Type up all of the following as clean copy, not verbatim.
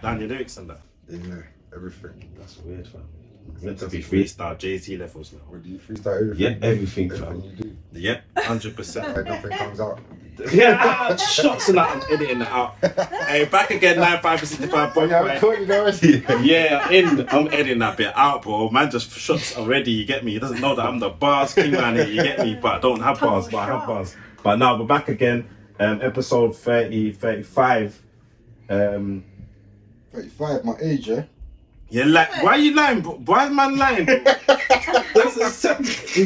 write down your lyrics and that? Yeah, everything. That's weird, fam. It's meant to be freestyle, Jay-Z levels now. What do you freestyle everything? Yeah, everything, fam. Everything you do. Yep, 100%. Like nothing comes out. Yeah, shots and that, I'm editing that out. Hey, back again, 9565. Oh, yeah, I caught you already. Yeah, I'm editing that bit out, bro. Man just shots already, you get me? He doesn't know that I'm the bars king man here, you get me? But I don't have bars, but I have bars. But now we're back again, episode 35. 35, my age, yeah? You're like, why are you lying, bro? Why is man lying, bro? He's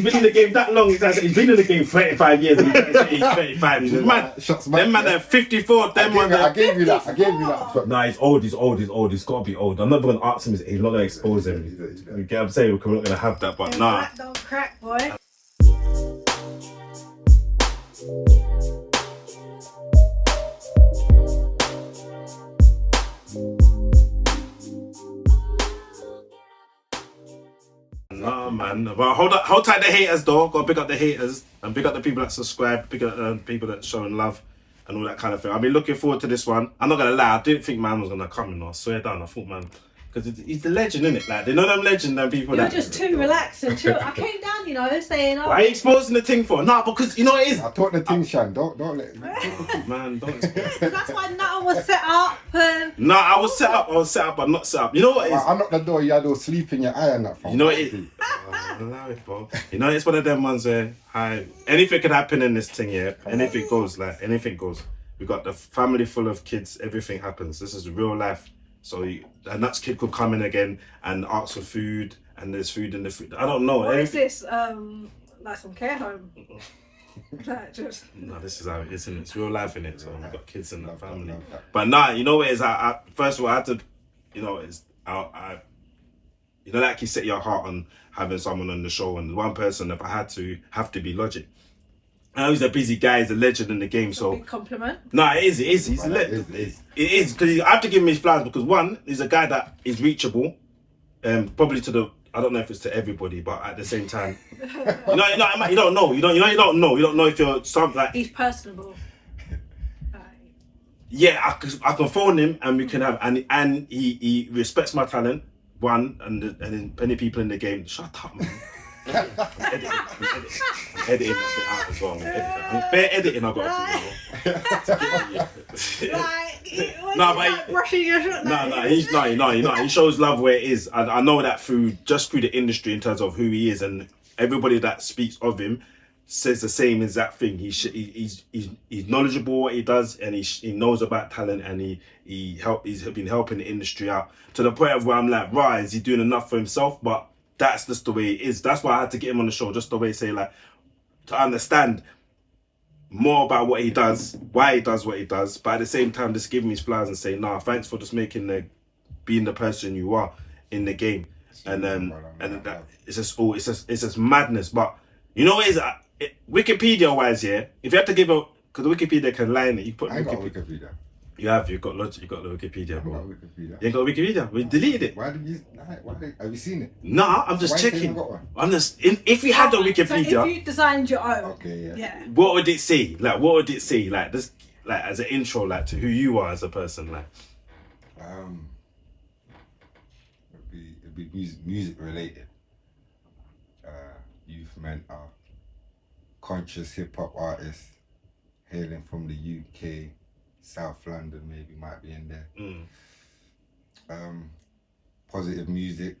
been in the game that long. He's been in the game 35 years. And he's 35. He's mad. Them man are 54. I gave you that. Nah, he's old. He's got to be old. I'm not going to ask him his age. I'm not going to expose him. You get what I'm saying? We're not going to have that, but nah. Don't crack, boy. Nah, man. But hold tight the haters though. Gotta pick up the haters and pick up the people that subscribe, pick up the people that showing love and all that kind of thing. I've been looking forward to this one. I'm not gonna lie, I didn't think man was gonna come, you know. I swear down, I thought man, because he's the legend, innit? Like, they know them legend and people You're that... just too relaxed and chill. I came down, you know, saying, oh... Why are you exposing the thing for? Nah, because you know what it is? I taught the thing, Shan. Don't let it. Man, don't expose it. That's why nothing was set up. Nah, I was set up, but not set up. You know what it is? I knocked the door, you had all sleep in your eye and that. You know what it is? Allow it, bro. You know, it's one of them ones where anything can happen in this thing, yeah? Anything goes, like, anything goes. We got the family full of kids, everything happens. This is real life. So a nuts kid could come in again and ask for food, and there's food in the food. I don't know. What is this? Like some care home? Like just... No, this is how it is, and it's real life in it. So we've got kids in the family. But nah, you know what it is? I first of all, I had to, you know, you know, like you set your heart on having someone on the show, and one person, if I had to, have to be Logic. I know he's a busy guy, he's a legend in the game, so... Big compliment. No, it is, he's a legend. It is, because I have to give him his flowers, because one, he's a guy that is reachable, probably to the, I don't know if it's to everybody, but at the same time, you don't know if you're something like... He's personable. Yeah, I can phone him and we can have, and he respects my talent, one, and then plenty people in the game, shut up, man. I'm editing that bit out as well. I'm fair editing I got to do. No, but brushing your shit. No. He shows love where it is. I know that through the industry in terms of who he is, and everybody that speaks of him says the same exact thing. He's knowledgeable what he does, and he knows about talent, and he's been helping the industry out to the point of where I'm like, right, is he doing enough for himself? But that's just the way it is. That's why I had to get him on the show, just the way say, like, to understand more about what he does, why he does what he does, but at the same time just give him his flowers and say, nah, thanks for just being the person you are in the game. And that it's just madness. But you know what it is, Wikipedia wise, yeah, if you have to give a, because the Wikipedia can lie in it, you put I ain't got Wikipedia. You've got Logic, you've got the Wikipedia, bro. I got Wikipedia. You ain't got Wikipedia? We deleted it. Why have you seen it? Nah, I'm just checking. I'm just, if we had a Wikipedia. So if you designed your own. Okay, yeah. What would it say? Like, what would it say? Like, this, like, as an intro, like, to who you are as a person, like. It'd be music related. Youth mentor, conscious hip hop artist, hailing from the UK. South London maybe might be in there. Positive music.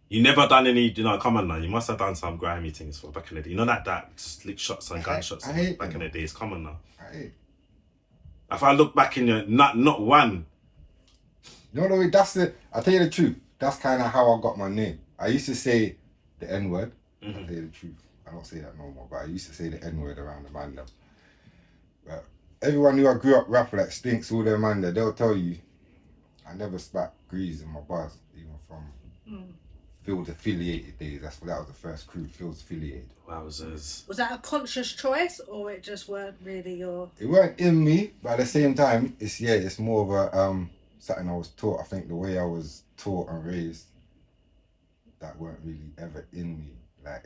You never done any, you know, come on now, you must have done some grimy things for back in the day. You know, like that slick shots and gunshots back in the days. Come on now. If I look back in your, not one. No, I'll tell you the truth. That's kind of how I got my name. I used to say the N-word. I'll tell you the truth. I don't say that no more, but I used to say the N-word around the man. But everyone who I grew up rapper like Stinks, all them man there, they'll tell you I never spat grease in my bars, even from Fields affiliated days. That was the first crew, Fields affiliated. Wowzers. Was that a conscious choice, or it just weren't really your... It weren't in me, but at the same time, it's more of a something I was taught. I think the way I was taught and raised, that weren't really ever in me. Like,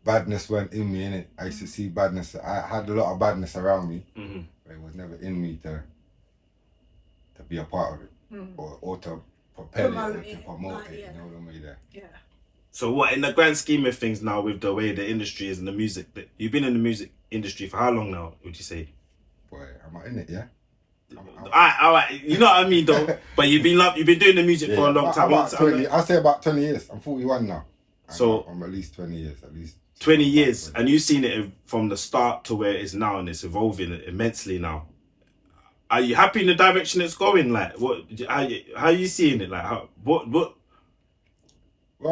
badness weren't in me, innit? I used to see badness. I had a lot of badness around me, but it was never in me to to be a part of it, or to propel Promote it, or to it, promote like, it. yeah. You know what I mean? There. Yeah. So what, in the grand scheme of things now, with the way the industry is and the music, you've been in the music industry for how long now, would you say? Boy, am I in it? Yeah. Alright, you know what I mean though. But you've been doing the music for a long time. About 20, I say about 20 years. I'm 41 now. So I'm at least 20 years. At least 20 years, and you've seen it from the start to where it is now, and it's evolving immensely now. Are you happy in the direction it's going? Like, what? How are you seeing it? Like, what? Well,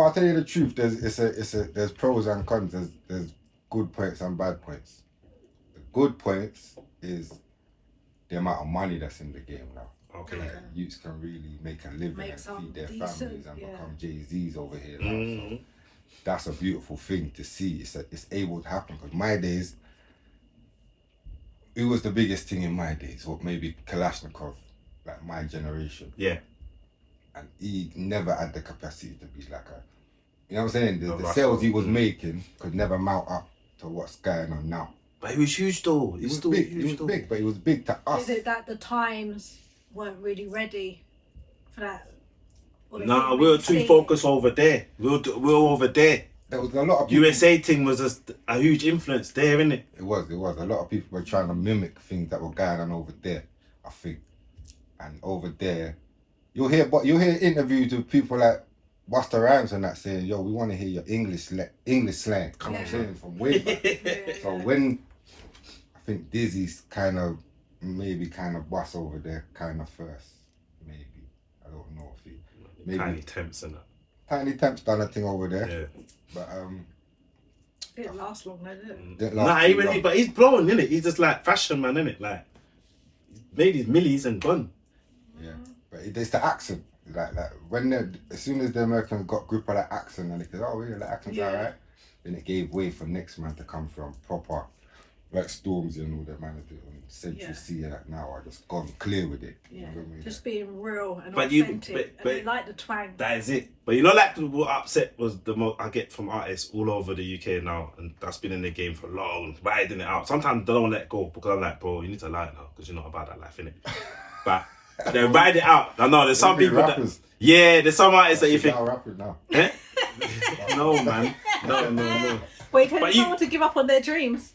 I'll tell you the truth. There's pros and cons. There's good points and bad points. The good points is the amount of money that's in the game now. Okay. Like, youths can really make a living Make and some feed their decent, families and yeah. become Jay-Z's over here. Now. Mm-hmm. So that's a beautiful thing to see. It's able to happen. Because my days, it was the biggest thing in my days. What maybe Kalashnikov, like my generation. Yeah. And he never had the capacity to be like a, you know what I'm saying? The Russell. sales he was making could never mount up to what's going on now. But he was huge though. He was big, but he was big to us. Is it that the times weren't really ready for that? Or they Nah, didn't we were really too see focused over there. We were over there. There was a lot of people, USA thing was a huge influence there, innit? It was. A lot of people were trying to mimic things that were going on over there, I think. And over there, you'll hear interviews with people like Busta Rhymes and that saying, "Yo, we want to hear your English slang." Come on, saying from way back. Yeah. So when I think Dizzy's kind of bust over there kind of first, maybe. I don't know if he maybe Tiny Temps and that. Tiny Temp's done a thing over there, Yeah. but It didn't last long, though, did it? didn't Nah, last too long. but he's blowing, innit? He's just like fashion man, innit? Like, he's made his millies and gone. Yeah, but it's the accent. Like when as soon as the Americans got grip of that accent and they said, "Oh, yeah, the accent's Yeah. alright," then it gave way for next man to come from proper, like Stormzy and all that man and Central Yeah. C and that now are just gone clear with it. Yeah. You know what I mean? Just being real and But you- authentic. but- and they like the twang. That is it. But you know, like what upset was the most I get from artists all over the UK now, and that's been in the game for long, riding it out. Sometimes they don't let go because I'm like, bro, you need to lie now because you're not about that life, innit? But they ride it out. I know there's some They be people rappers. there's some artists that you think, Now rappers now. eh? No, man, no. Wait, tell But you- someone to give up on their dreams.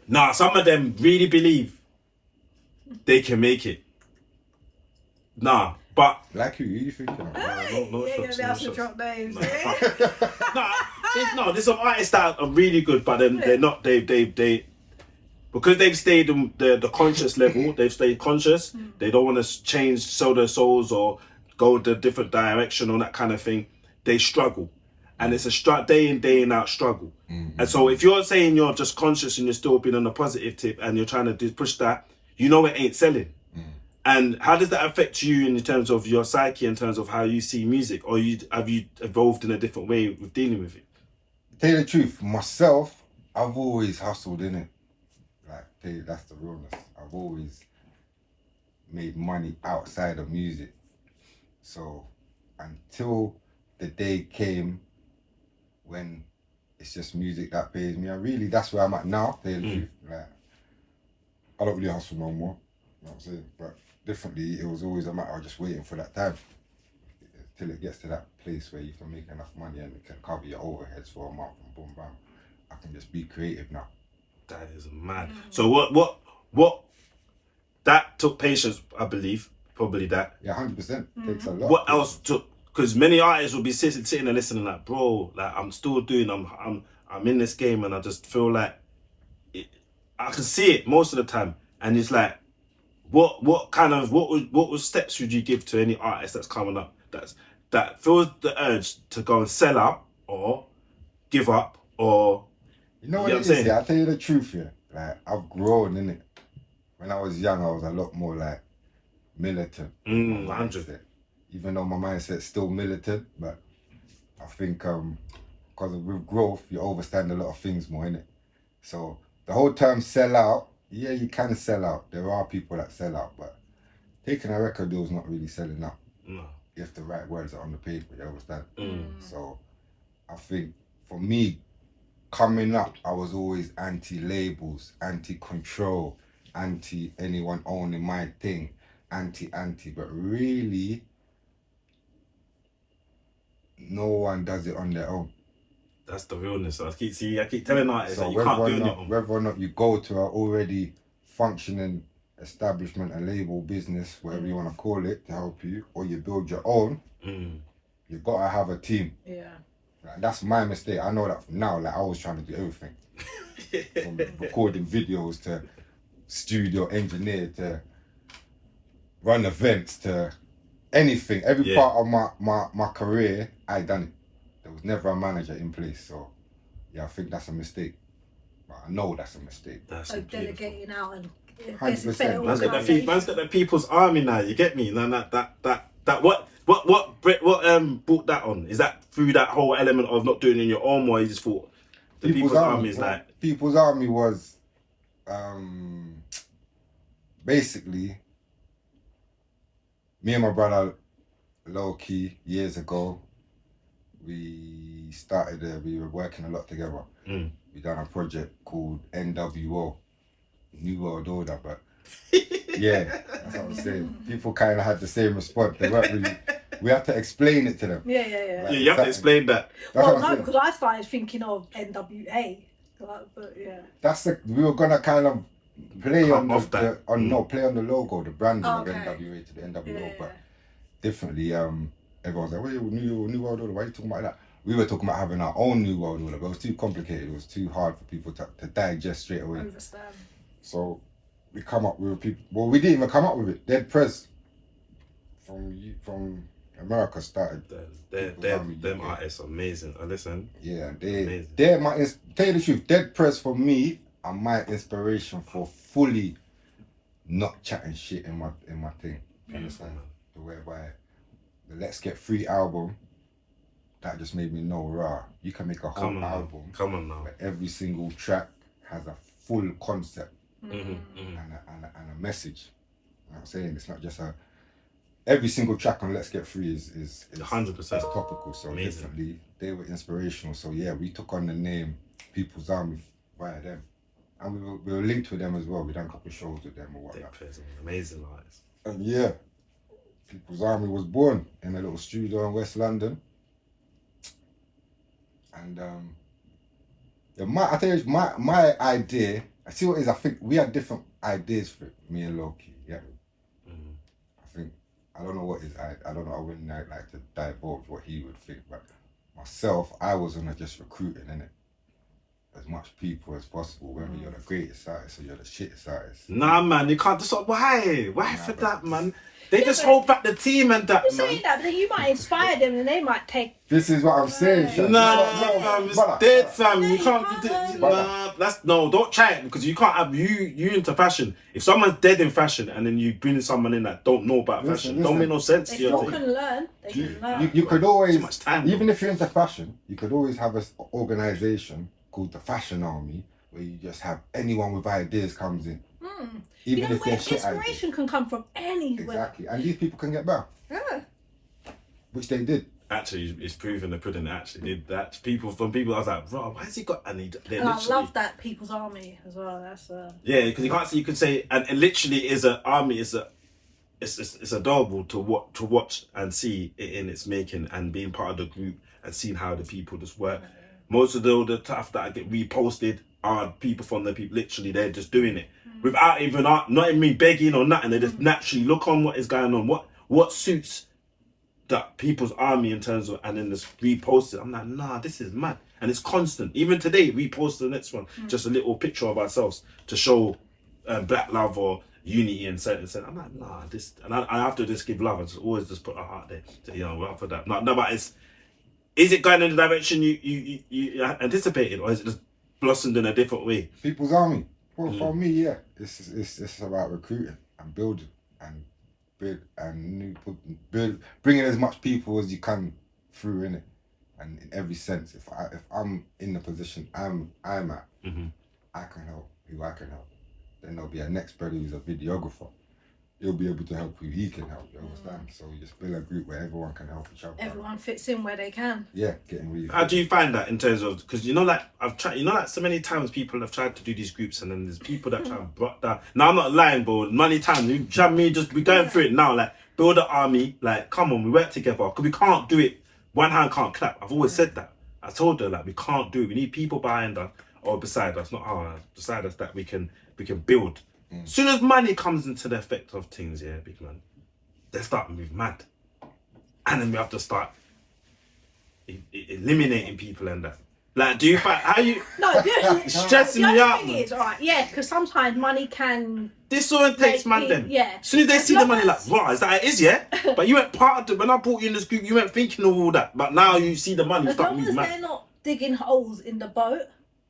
Nah, some of them really believe they can make it. Nah, but Like who you thinking of? no Yeah, shots, yeah, no they have to shots. drop names. No. Yeah. There's some artists that are really good, but then they're not. They because they've stayed on the conscious level. They've stayed conscious. They don't want to change, sell their souls, or go the different direction or that kind of thing. They struggle, and it's a day in day in out struggle. And so if you're saying you're just conscious and you're still being on a positive tip and you're trying to push that, you know it ain't selling. And how does that affect you in terms of your psyche, in terms of how you see music, or have you evolved in a different way with dealing with it? Tell you the truth, myself, I've always hustled in it. Like, tell you, that's the realness. I've always made money outside of music. So until the day came when it's just music that pays me, and really that's where I'm at now. Tell you the truth, like I don't really hustle no more. You know what I'm saying? But differently, it was always a matter of just waiting for that time till it gets to that place where you can make enough money and it can cover your overheads for a month and boom bam. I can just be creative now. That is mad. So what? That took patience, I believe. Probably that. Yeah, 100%. Takes a lot. What else took? Because many artists will be sitting and listening, like, bro, like I'm still doing. I'm in this game, and I just feel like I can see it most of the time, and it's like, what steps would you give to any artist that's coming up that feels the urge to go and sell out or give up or You know what You know it what I'm is, saying? yeah? I'll tell you the truth, yeah. Like, I've grown in it. When I was young, I was a lot more like militant. My 100. mindset. Even though my mindset's still militant, but I think because with growth, you understand a lot of things more, innit? So the whole term sell out, yeah, you can sell out. There are people that sell out, but taking a record deal is not really selling out. No. If the right words are on the paper, you understand? So I think for me, coming up, I was always anti-labels, anti-control, anti-anyone owning my thing. anti, but really, no one does it on their own. That's the realness. I keep telling artists So that you can't do it on your own. whether or not you go to an already functioning establishment, a label, business, whatever you want to call it, to help you, or you build your own, you gotta have a team. Yeah. Like, that's my mistake. I know that from now. Like, I was trying to do everything, from recording videos to studio engineer to run events to anything. Every part of my career, I done it. There was never a manager in place, so yeah, I think that's a mistake. But I know that's a mistake. So delegating out and 100%. Man's got the people's army now. You get me? No, that what brought that on? Is that through that whole element of not doing it on your own, or you just thought the people's army is like? People's army was basically me and my brother, low key, years ago. We started. We were working a lot together. We done a project called NWO, New World Order, but yeah, that's what I'm saying. People kind of had the same response. They weren't really. We had to explain it to them. Yeah. Like, You have to explain that. Well, no, because I started thinking of NWA, but yeah. We were gonna kind of play Come on off that. play on the logo, the branding of Okay. NWA to the NWO, Yeah. but differently. Everyone's like, "Wait, New World Order? Why are you talking about that?" We were talking about having our own New World Order, but it was too complicated. It was too hard for people to digest straight away. Understand. So we come up with people. Well, we didn't even come up with it. Dead Prez from America started. Them artists are amazing. I listen. Yeah, Amazing. they're my. Tell you the truth, Dead Prez for me are my inspiration for fully not chatting shit in my thing. Beautiful, man. The whereby the Let's Get Free album, that just made me know, you can make a whole album. Come on now. Where every single track has a full concept Mm-hmm. and a message. You know what I'm saying? It's not just every single track on Let's Get Free is 100%. topical. So Amazing. definitely they were inspirational. So yeah, we took on the name People's Army via them. And we were linked with them as well. We done a couple of shows with them or whatnot. Amazing artists. And yeah, People's Army was born in a little studio in West London. And I tell you, my idea, I see what it is. I think we had different ideas for it, me and Loki. Yeah. I think I don't know what his I don't know. I wouldn't like to divulge what he would think, but myself, I was gonna just recruiting in it as much people as possible, whether you're the greatest artist or you're the shittest artist. Nah, man, you can't just. Why for that, man? They just hold back the team and that, You're man. saying that, but then you might inspire them and they might take. This is what I'm saying. Sean. Nah, fam, it's dead, fam. You can't. can't. Don't try it because you can't have you into fashion. If someone's dead in fashion and then you bring someone in that don't know about fashion, don't make no sense They to your still thing. can learn. They can learn. You could always, Too much time, even if you're into fashion, you could always have an organization called the Fashion Army where you just have anyone with ideas comes in. Even You know, if they're where shit ideas. inspiration can come from anywhere. Exactly. And these people can get back, Yeah. which they did. Actually, it's proven the pudding actually did that. People, I was like, bro, why has he got? And they And I literally. love that People's Army as well. That's Yeah, because you can't see. You could say, and it literally is an army. It's adorable to watch and see it in its making and being part of the group and seeing how the people just work. Most of the stuff that get reposted are people from the people. Literally, they're just doing it without even not even me begging or nothing. They just naturally look on what is going on. What suits that People's Army in terms of, and then just repost it. I'm like, nah, this is mad, and it's constant. Even today, we post the next one, just a little picture of ourselves to show black love or unity and certain. I'm like, nah, this, and I have to just give love. I just always just put a heart there. To, we're up for that. No, but is it going in the direction you anticipated, or is it just blossomed in a different way? People's Army. Well, for me, yeah, it's about recruiting and building and bringing as much people as you can through in it, and in every sense. If I'm in the position I'm at, I can help who I can help. Then there'll be a next brother who's a videographer. he'll be able to help you. He can help. You understand? So you just build a group where everyone can help each other. Everyone fits in where they can. Yeah, getting really. How do you find that in terms of, because you know, like I've tried, you know, like so many times people have tried to do these groups, and then there's people that try and block that. Now I'm not lying, bro. Many times you try me just be going through it now. Like build an army. Like come on, we work together because we can't do it. One hand can't clap. I've always said that. I told her like we can't do it. We need people behind us or beside us, not beside us, that we can build. As soon as money comes into the effect of things, yeah, big man, they start moving mad, and then we have to start eliminating people and that. Like, do you find how you? No, stressing me the out, thing man. is, alright, yeah, because sometimes money can. This one takes man them. Yeah. As soon as they see the money, like, what is that? It is, yeah. But you weren't part of the. When I brought you in this group, you weren't thinking of all that. But now you see the money, you As start long as moving they're mad. not digging holes in the boat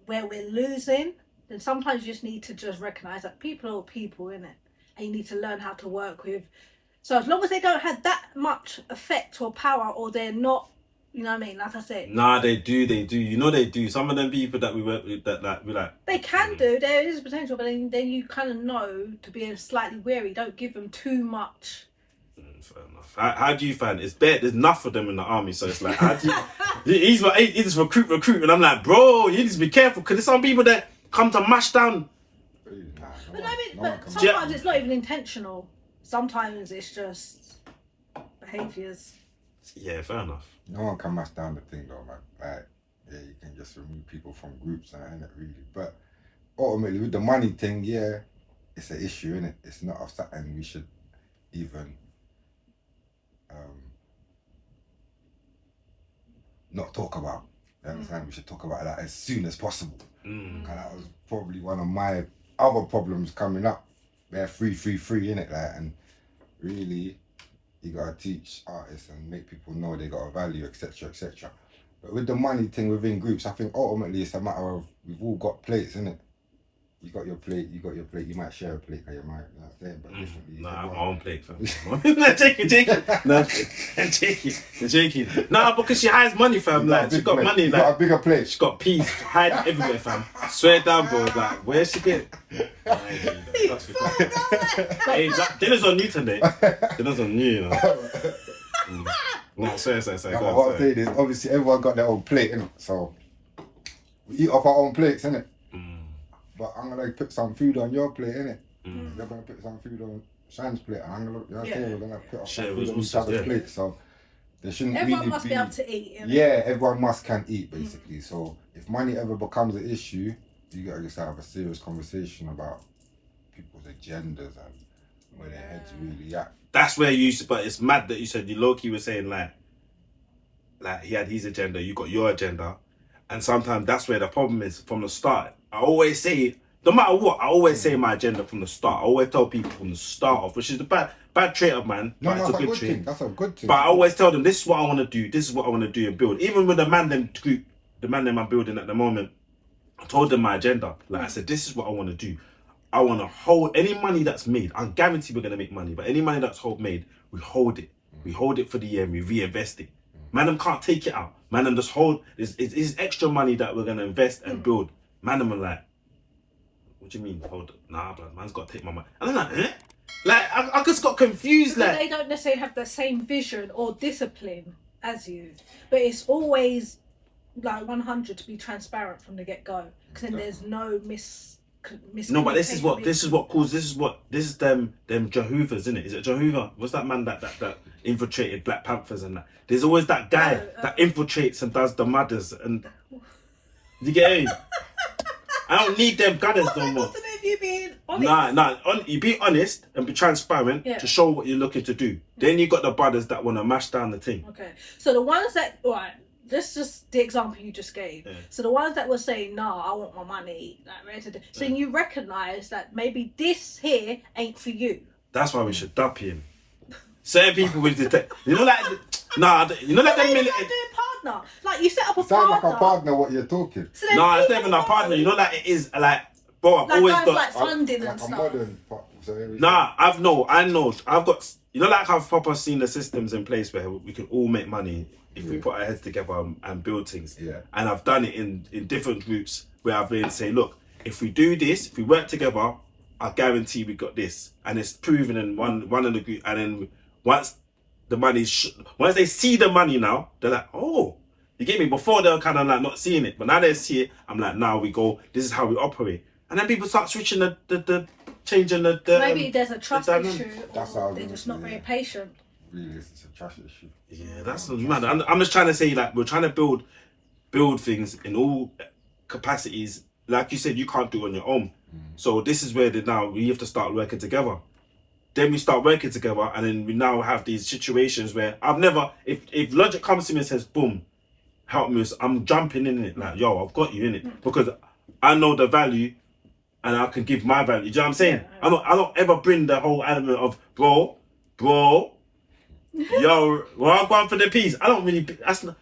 where we're losing, then sometimes you just need to just recognise that people are people, innit? And you need to learn how to work with. So as long as they don't have that much effect or power, or they're not, you know what I mean? Like I said, Nah, they do. You know they do. Some of them people that we work with, that like we like. they can do. There is potential, but then you kind of know to be slightly wary. Don't give them too much. Fair enough. How do you find it? It's bare. There's enough of them in the army, so it's like, how do you? He's just recruit, and I'm like, bro, you need to be careful because there's some people that come to mash down. But sometimes it's not even intentional. Sometimes it's just behaviours. Yeah, fair enough. No one can mash down the thing though, man. Like, yeah, you can just remove people from groups and that, innit, really. But ultimately, with the money thing, yeah, it's an issue, innit? It's not something we should even not talk about. You understand? We should talk about that as soon as possible. And that was probably one of my other problems coming up. They're free, innit? Like, and really, you gotta teach artists and make people know they got a value, etc., etc. But with the money thing within groups, I think ultimately it's a matter of we've all got plates, innit? You got your plate. You might share a plate, cause you might, you know what I'm saying? But differently. Nah, I have my own plate, fam. Nah, taking. Nah, I'm taking. Nah, because she has money, fam. Like, she got money. You like, got a bigger plate. she got peas hiding everywhere, fam. Swear down, bro. Like, where's she get? Hey, dinner's on you today. Dinner's on you, you know. No, sorry. What I'm saying is, obviously, everyone got their own plate, innit? So we eat off our own plates, innit? But I'm gonna put some food on your plate, innit? You're gonna put some food on Shan's plate, and I'm gonna, you know what I'm saying? We're gonna put some food on each other's plate. So there shouldn't Everyone really must be able to eat. Innit? Yeah, everyone can eat, basically. So if money ever becomes an issue, you gotta just have a serious conversation about people's agendas and where their heads really at. That's where but it's mad that you said Loki was saying like he had his agenda, you got your agenda, and sometimes that's where the problem is from the start. I always say, no matter what, I always say my agenda from the start. I always tell people from the start off, which is the bad trait of man. No, but it's that's a good trait. thing. That's a good thing. But I always tell them, this is what I want to do. This is what I want to do and build. Even with the man them group, the man them I'm building at the moment, I told them my agenda. Like I said, this is what I want to do. I want to hold any money that's made. I guarantee we're going to make money, but any money that's made, we hold it. We hold it for the year and we reinvest it. Man, them can't take it out. Man, them just hold. It's extra money that we're going to invest and build. Man, them are like, what do you mean? Hold it. Nah, blood, man's got to take my money. And I'm like, eh? Like, I just got confused. Because like, they don't necessarily have the same vision or discipline as you. But it's always like 100 to be transparent from the get-go. Because then there's no No, but this is them Jehovah's, isn't it? Is it Jehovah? What's that man that infiltrated Black Panthers and that? There's always that guy that infiltrates and does the mothers and you get me? I don't need them gunners no more. You being honest? You be honest and be transparent to show what you're looking to do. Then you got the brothers that want to mash down the thing. Okay, so the ones that this is just the example you just gave. Yeah. So the ones that were saying, "No, I want my money," like, so you recognise that maybe this here ain't for you. That's why we should dub him. Certain people will detect. You know, like you know, like them. Maybe I'm doing partner. Like you set up a Sound partner. like a partner. What you're talking? So it's not even a partner. You know, like it is like. Bro, I've like always guys got like funding like and a stuff. modern partner. So I know. I've got. You know, like I've proper seen the systems in place where we can all make money if we put our heads together and build things. Yeah. And I've done it in different groups where I've been saying, look, if we do this, if we work together, I guarantee we got this, and it's proven in one of the group, and then once the once they see the money now, they're like, oh, you get me? Before they were kind of like not seeing it, but now they see it. I'm like, now we go. This is how we operate, and then people start switching the changing the. Maybe there's a trust issue, That's how or I they're was just gonna not say, very yeah. patient. Really, it's a trust issue. Yeah, that's mad. I'm just trying to say like we're trying to build things in all capacities. Like you said, you can't do it on your own. So this is where now we have to start working together. Then we start working together, and then we now have these situations where I've never, if Logic comes to me and says, boom, help me, I'm jumping in it, like, yo, I've got you in it, because I know the value and I can give my value. Do you know what I'm saying? Yeah. I don't ever bring the whole element of, bro, yo, well, I'm going for the peas. I don't really,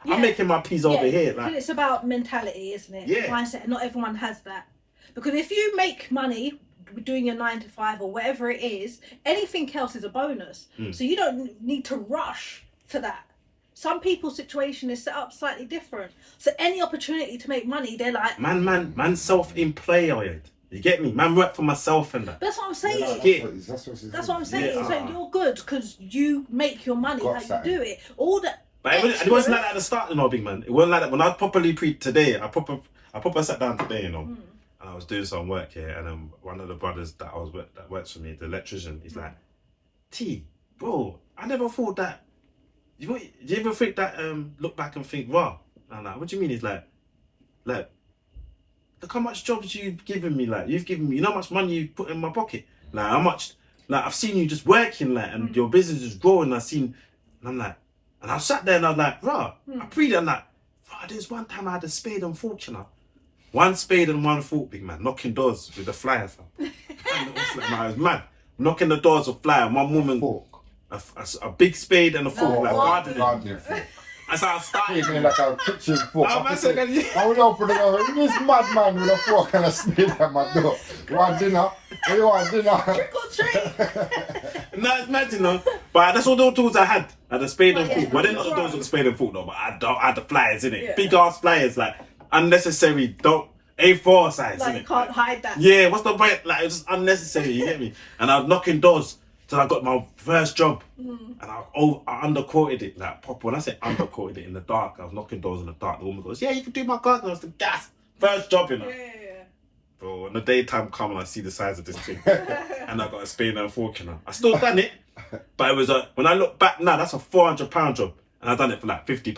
I'm making my peas over here. Because Like, it's about mentality, isn't it? Yeah. Mindset. Not everyone has that. Because if you make money doing your 9 to 5 or whatever it is, anything else is a bonus. So you don't need to rush for that. Some people's situation is set up slightly different. So any opportunity to make money, they're like, man, self-employed. You get me? Man, work for myself and that. that's what I'm saying. That's What I'm saying. Yeah. So you're good because you make your money Got how you something. do it. All that. But it wasn't like that at the start, you know, big man. It wasn't like that. When I properly today, I proper sat down today, you know, and I was doing some work here, and one of the brothers that that works for me, the electrician, he's like, T, bro, I never thought that. Do you ever think that? Look back and think, wow. And I'm like, what do you mean? He's like, look how much jobs you've given me. Like, you've given me, you know how much money you put in my pocket. Like, how much? Like, I've seen you just working, like, and your business is growing. And I'm like, and I sat there and I was like, rah, I breathed. I'm like, rah, there's one time I had a spade and fork, you know. One spade and one fork, big man, knocking doors with the flyer, fam. I was mad. Knocking the doors with flyer, and one woman, Fork. a big spade and a fork, like gardening. Gardening fork. That's how I started. Even like a kitchen fork. Oh, man, so good. I would open it up. This madman with a fork and a spade at my door. You want dinner? What do you want, dinner? Trick or treat. No, it's mad, you know. But that's all the tools I had. I had a spade and Yeah. fork. Well, I didn't know the doors with a spade and fork, though, but I had the flyers, innit? Yeah. Big ass flyers, like, unnecessary, don't, A4 size, Like you innit? can't hide that. Yeah, what's the point? Like, it's just unnecessary, you get me? And I was knocking doors till I got my first job. And I underquoted it, like, proper. When I say underquoted it in the dark, I was knocking doors in the dark. The woman goes, yeah, you can do my garden. I was the gas. First job, you know. Yeah. Bro, when the daytime come and I see the size of this thing, and I got a spade and a fork, you know. I still done it, but it was when I look back now, that's a £400 job. And I done it for like £50.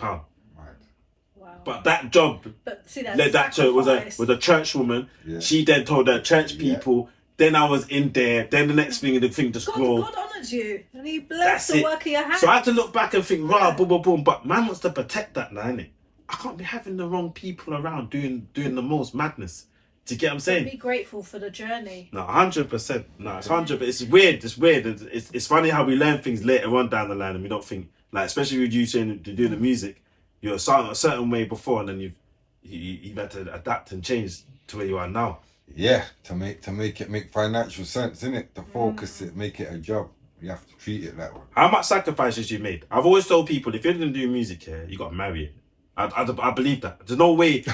Wow. But that job But see, that's led that to it was sacrifice. a church woman. Yeah. She then told her church people. Then I was in there. Then the next thing, the thing just grew. God honours you, and He blessed That's the it. work of your hands. So I had to look back and think, rah, boom, boom, boom. But man wants to protect that now, innit? I can't be having the wrong people around doing the most madness. Do you get what I'm saying? Be grateful for the journey. No, 100%. No, it's 100%. But it's weird. It's weird. It's funny how we learn things later on down the line, and we don't think, like, especially with you saying you're doing the music, you're a certain way before, and then you've had to adapt and change to where you are now. Yeah, to make it make financial sense, innit? To focus it, make it a job. You have to treat it that way. How much sacrifices you made? I've always told people, if you're going to do music here, you got to marry it. I believe that. There's no way.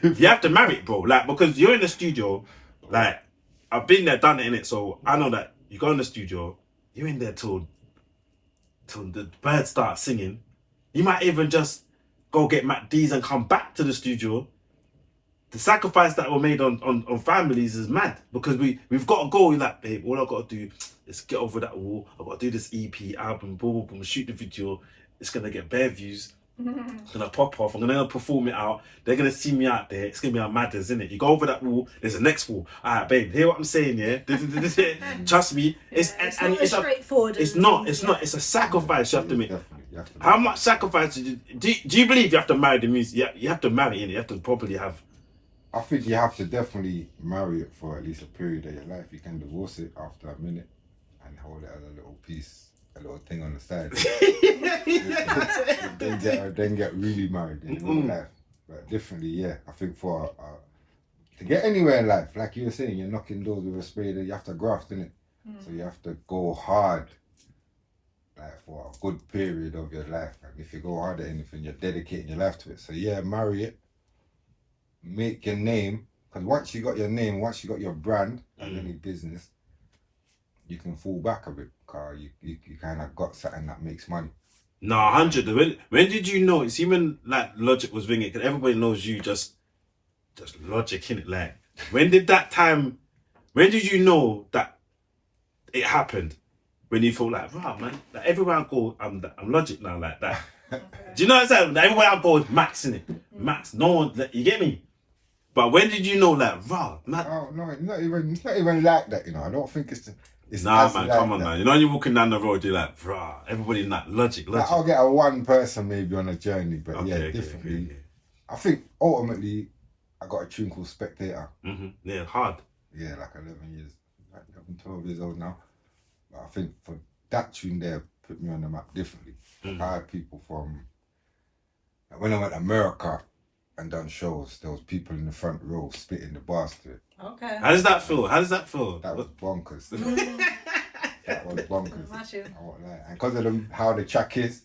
You have to marry it, bro. Like, because you're in the studio, like, I've been there, done it, innit? So I know that you go in the studio, you're in there till the birds start singing. You might even just go get Matt D's and come back to the studio. The sacrifice that were made on families is mad, because we've got to go. You're like, babe, all I've got to do is get over that wall. I've got to do this EP album, boom, boom, boom, shoot the video. It's going to get bare views. It's going to pop off. I'm going to perform it out. They're going to see me out there. It's going to be a madness, isn't it? You go over that wall, there's a next wall. All right, babe, hear what I'm saying, yeah? Trust me. It's not as straightforward. It's not. It's a sacrifice you have to make. Definitely, you have to How much sacrifice do you believe you have to marry the music? Yeah, you have to marry it. You have to probably have. I think you have to definitely marry it for at least a period of your life. You can divorce it after a minute and hold it as a little piece, a little thing on the side. then get really married in real life. But definitely, yeah, I think for to get anywhere in life, like you were saying, you're knocking doors with a spade, you have to graft, innit? So you have to go hard, like, for a good period of your life. And if you go hard at anything, you're dedicating your life to it. So yeah, marry it. Make your name, Because once you got your name, once you got your brand and any business, you can fall back a bit. Cause you kind of got something that makes money. No, 100. When did you know? It's even like Logic was ringing, because everybody knows you just Logic, innit? Like, when did you know that it happened? When you feel like, wow, man, like everywhere I go, I'm Logic now, like that. Do you know what I'm saying? Like, everywhere I go is Max, innit? Max, no one, like, you get me? But when did you know, like, wow, man? Oh no, it's not even like that, you know. I don't think it's Nah, as man, like come on, that. man. You know, when you're walking down the road, you're like, rah, everybody in that Logic. Like, I'll get a one person maybe on a journey, but Okay, definitely. okay. I think ultimately, I got a tune called Spectator. Yeah, hard. Yeah, like 11 years, like 11, 12 years old now. But I think for that tune there, put me on the map differently. I had people from, like when I went to America and done shows, there was people in the front row spitting the bars to it. Okay. How does that feel? That was bonkers. That was bonkers. Imagine. I won't lie. And because of how the track is,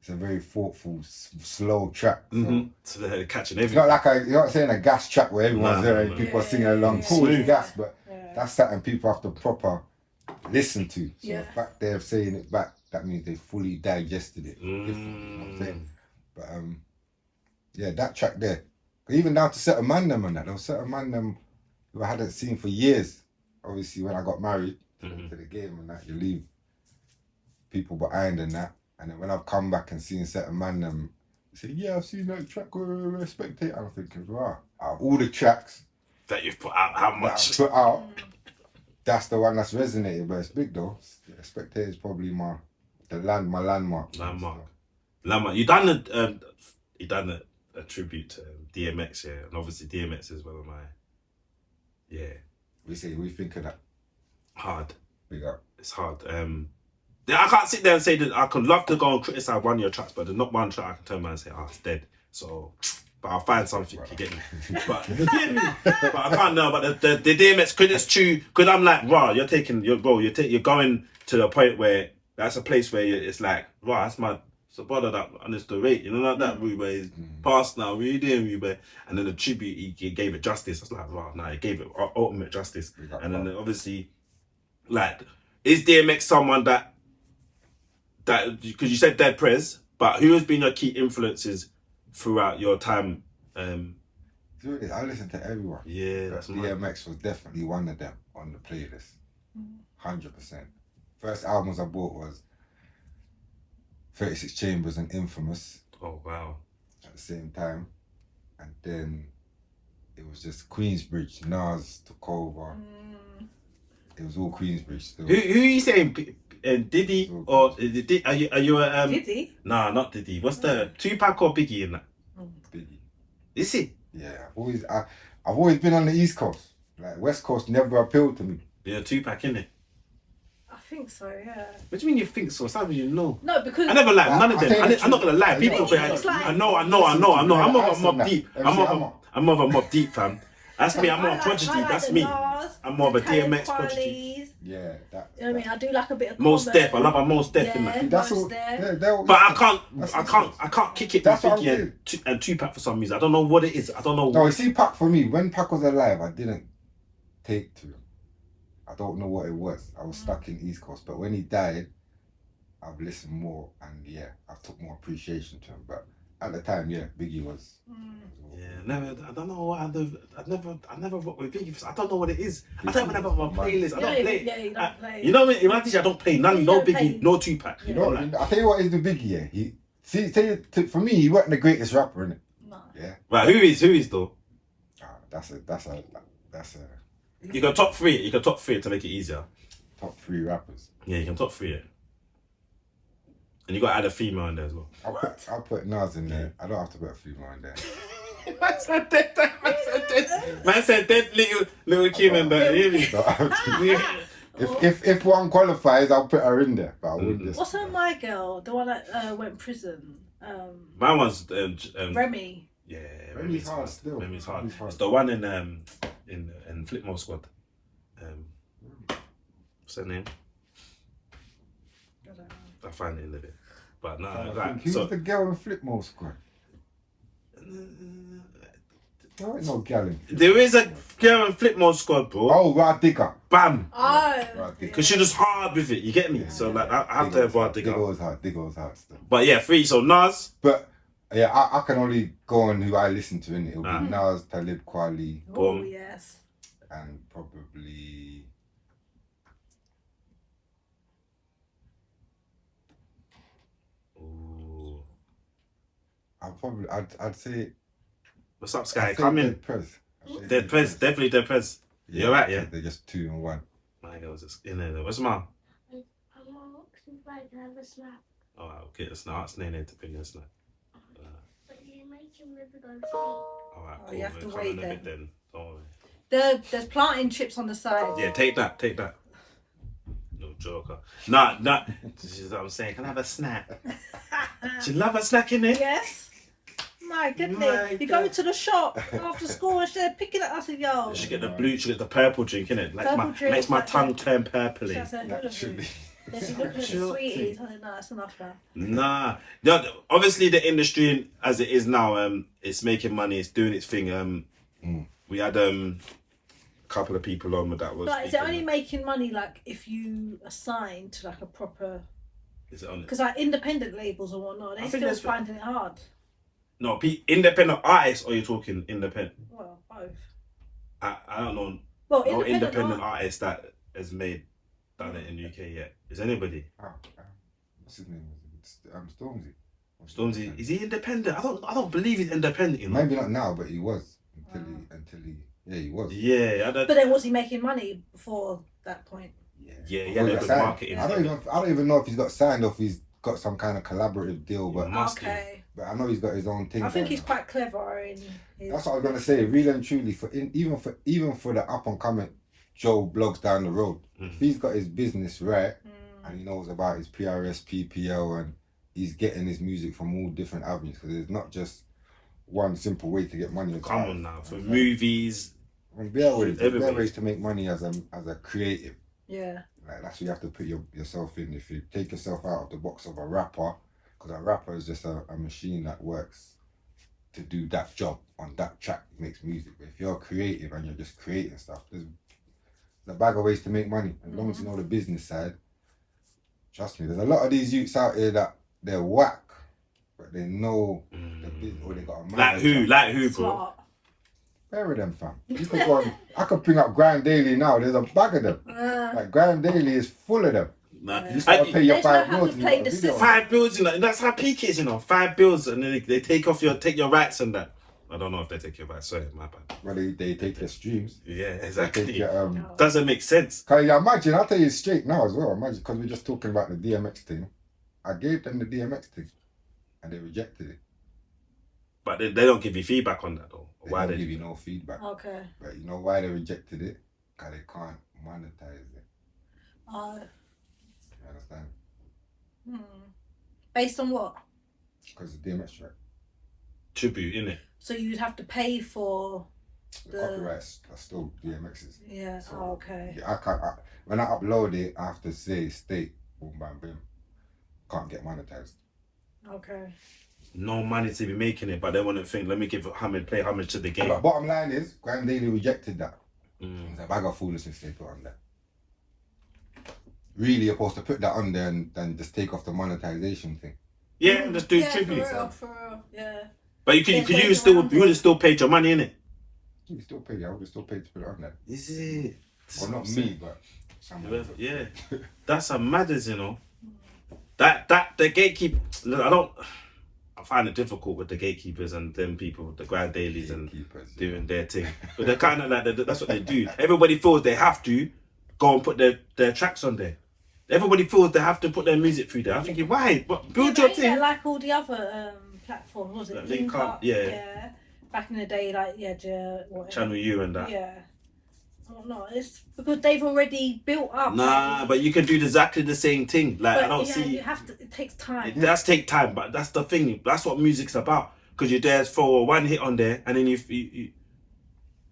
it's a very thoughtful, slow track. So they're catching It's everything. not like you're not saying a gas track where everyone's there and people are singing along. Cool, it's gas, but that's something people have to proper listen to. So the fact they're saying it back, that means they fully digested it. You know what I'm saying? But yeah, that track there. Even down to certain man them and that. There was certain man them who I hadn't seen for years. Obviously, when I got married to the game and that, you leave people behind and that. And then when I've come back and seen certain man them say, yeah, I've seen that track with Spectator. I'm thinking, wow, out of all the tracks That you've put out, how much? that I've put out, that's the one that's resonated. But it's big though. Spectator is probably my landmark. Landmark. You done a tribute to DMX, yeah, and obviously DMX is one of my, We think of that. hard. Big up. It's hard. I can't sit there and say that I could love to go and criticize one of your tracks, but there's not one track I can turn around and say, it's dead. So, but I'll find something, you get me? But I can't know. But the DMX credits to, because I'm like, you're going to the point where that's a place where it's like, that's my, it's a brother that understood rate, you know, like that route where he's past now, what are you doing, Rube? And then the tribute, he gave it justice. I was like, he gave it ultimate justice. And then obviously, like, is DMX someone that, because you said Dead Prez, but who has been your key influences throughout your time? I listen to everyone. Yeah, that's DMX was definitely one of them on the playlist. 100%. First albums I bought was 36 Chambers and Infamous. Oh, wow. At the same time. And then it was just Queensbridge. Nas took over. It was all Queensbridge still. Who are you saying? Diddy or are you a Diddy? Nah, not Diddy. What's the Tupac or Biggie in that? Biggie. Is he? Yeah, I've always been on the East Coast. Like West Coast never appealed to me. Yeah, Tupac, innit? I think so, yeah. What do you mean you think so? How do you know? No, because I never like none of them. I'm not gonna lie. People, It's like- I know. I'm more of a Mob Deep. MC I'm more of a Mob Deep fan. That's me. I'm more of a Prodigy. I like That's the me. Nas, I'm more of a the Talib DMX Prodigy. Kweli's. Yeah, that. You know what I mean? I do like a bit of Most Common. Def. I love a Most Def in that. That's Most all. Def. But I can't kick it with That's what I'm Biggie and Tupac for some reason. I don't know what it is. I don't know. No, you see, Pac for me, when Pac was alive, I didn't take to him. I don't know what it was. I was stuck in East Coast. But when he died, I've listened more and I took more appreciation to him. But at the time, Biggie was. Yeah, never. I don't know what I never rock with Biggie. I don't know what it is. I don't even have it on my playlist. I don't play. Yeah, you don't play. You know what I mean? In my teacher, I don't play none. You No don't Biggie, play. no Tupac. You know, I tell you what is the Biggie. For me, he wasn't the greatest rapper, innit? No. Yeah. Right, who is though? That's a You can top three. You can top three to make it easier. top 3 rappers. Yeah, you can top three it. And you got to add a female in there as well. I'll put Nas in there. I don't have to put a female in there. Man said dead. Man said dead little Kim in there. You hear me? If one qualifies, I'll put her in there. But I wouldn't just. What's her My Girl? The one that went prison. My one's Remy. Yeah, Remy's hard still. Remy's hard. Remy's hard. It's the one in Flipmode Squad. What's her name? I don't know. I'll find it in a bit. But no, Who like, was the girl in Flipmode Squad? There ain't no gal in. There is a girl in Flipmode squad, bro. Oh, Rod Digger. Bam. Oh. Right, Because she just hard with it, you get me? So like, I have to have Rod Digger. Digger was hard still. But yeah, 3. So Nas. But yeah, I can only go on who I listen to, innit? It'll be Nas, Talib Kweli, Oh, yes. and probably. Ooh. I'd say. What's up, Sky? I'd say Come in. Dead Prez. Dead Prez, definitely Dead Prez. You're right, yeah? They're just 2 and 1. My girl's just in there. What's mom? I'm asking if I can have a snack. Oh, okay, it's not. It's Nene to bring this now. But you make him live and go sleep. Alright, cool. You have to We'll come wait in a bit then. then. Don't worry. There's plantain chips on the side. Yeah, take that. No joker. Nah. This is what I'm saying. Can I have a snack? Do you love a snack in there? Yes. My goodness. My You go to the shop after school and they're picking it up. I said, yo. She get the blue, she get the purple drink, innit? Purple drink, Makes my like tongue that. turn purpley. That's a good of you. Actually. Then she looked at the sweeties. I said, no, that's enough now. Nah. No, obviously the industry as it is now, it's making money, it's doing its thing. We had a couple of people on with that was. But is it only making money like if you assign to like a proper? Is it on it? Because like independent labels and whatnot, I they're think still that's finding it hard. No, independent artists, or you're talking independent? Well, both. I don't know. Well, No independent art. artist that has done it in UK yet. Is anybody? What's his name? Stormzy. Stormzy, is he independent? I don't believe he's independent. You know? Maybe not now, but he was until he was. Yeah, I don't. But then was he making money before that point? Yeah, he had a good marketing. I don't even know if he's got signed or if he's got some kind of collaborative deal, but Okay. but I know he's got his own thing. I think he's quite clever in his... That's what I was gonna say. Really and truly, even for the up and coming Joe blogs down the road, if he's got his business right and he knows about his PRS, PPL, and he's getting his music from all different avenues, because there's not just one simple way to get money. Come on now, for movies. There are ways to make money as a creative. Yeah. Like, that's what you have to put yourself in. If you take yourself out of the box of a rapper, because a rapper is just a machine that works to do that job on that track, makes music. But if you're creative and you're just creating stuff, there's a bag of ways to make money. As long as you know the business side, trust me, there's a lot of these youths out here that they're whack, but they know the business, or they got a man. Like who, bro? Smart. Where are them, fam? You could go on, I could bring up Grand Daily now. There's a bag of them. Like Grand Daily is full of them. Nah. You just gotta pay your They just know $5 how to and you play got a the video. system. $5 bills, that's how peak is, $5 and then they take your rights and that. I don't know if they take your rights, sorry, my bad. Well, they take your streams. Yeah, They exactly. take your, Doesn't make sense. Cause you imagine, I'll tell you straight now as well. Imagine, because we're just talking about the DMX thing. I gave them the DMX thing, and they rejected it. But they don't give you feedback on that though. They Why don't they give you no feedback. Okay. But you know why they rejected it? Because they can't monetize it. You understand? Based on what? Because the DMX track, tribute, innit? So you'd have to pay for the copyrights are still DMX's. Yeah. So, Okay. I can't. When I upload it, I have to say state boom bam boom. Can't get monetized. Okay. No money to be making it, but they want to think, let me pay homage to the game. But bottom line is, Grand Daily rejected that. Mm. It's a bag of foolishness they put on there. Really, you're supposed to put that on there and then just take off the monetization thing. Yeah, just do Yeah, tribute. for real. Yeah. But you would have still paid your money, innit? You still pay. I would have still paid to put it on there. Is it? Well, not me, but someone. Yeah, that's a matters, That the gatekeeper. I find it difficult with the gatekeepers and them people, the Grand Dailies and Gatekeepers, yeah. doing their thing. But they're kind of like that's what they do. Everybody feels they have to go and put their tracks on there. Everybody feels they have to put their music through there. I'm thinking, why? But build your thing. Like all the other platforms, was it? Like Link Up, yeah. Back in the day, like whatever. Channel U and that. Yeah. Oh, no, it's because they've already built up. Nah, but you can do exactly the same thing. Like, But I don't yeah, see. you have to. It takes time. It does take time, but that's the thing. That's what music's about. Because you're there for one hit on there, and then you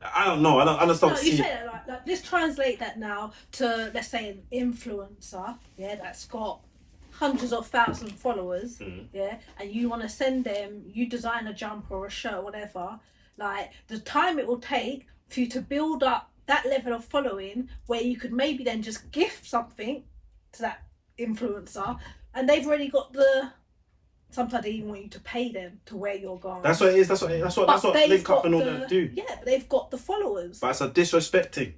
I don't know. I just don't No, see. you say that like let's translate that now to, let's say, an influencer, yeah, that's got hundreds of thousands of followers, yeah, and you want to send them, you design a jumper or a shirt, whatever, Like the time it will take for you to build up that level of following where you could maybe then just gift something to that influencer, and they've already got the. Sometimes they even want you to pay them to wear your garment. That's what it is. That's what Link Up and all that do. Yeah, but they've got the followers. But it's a disrespecting.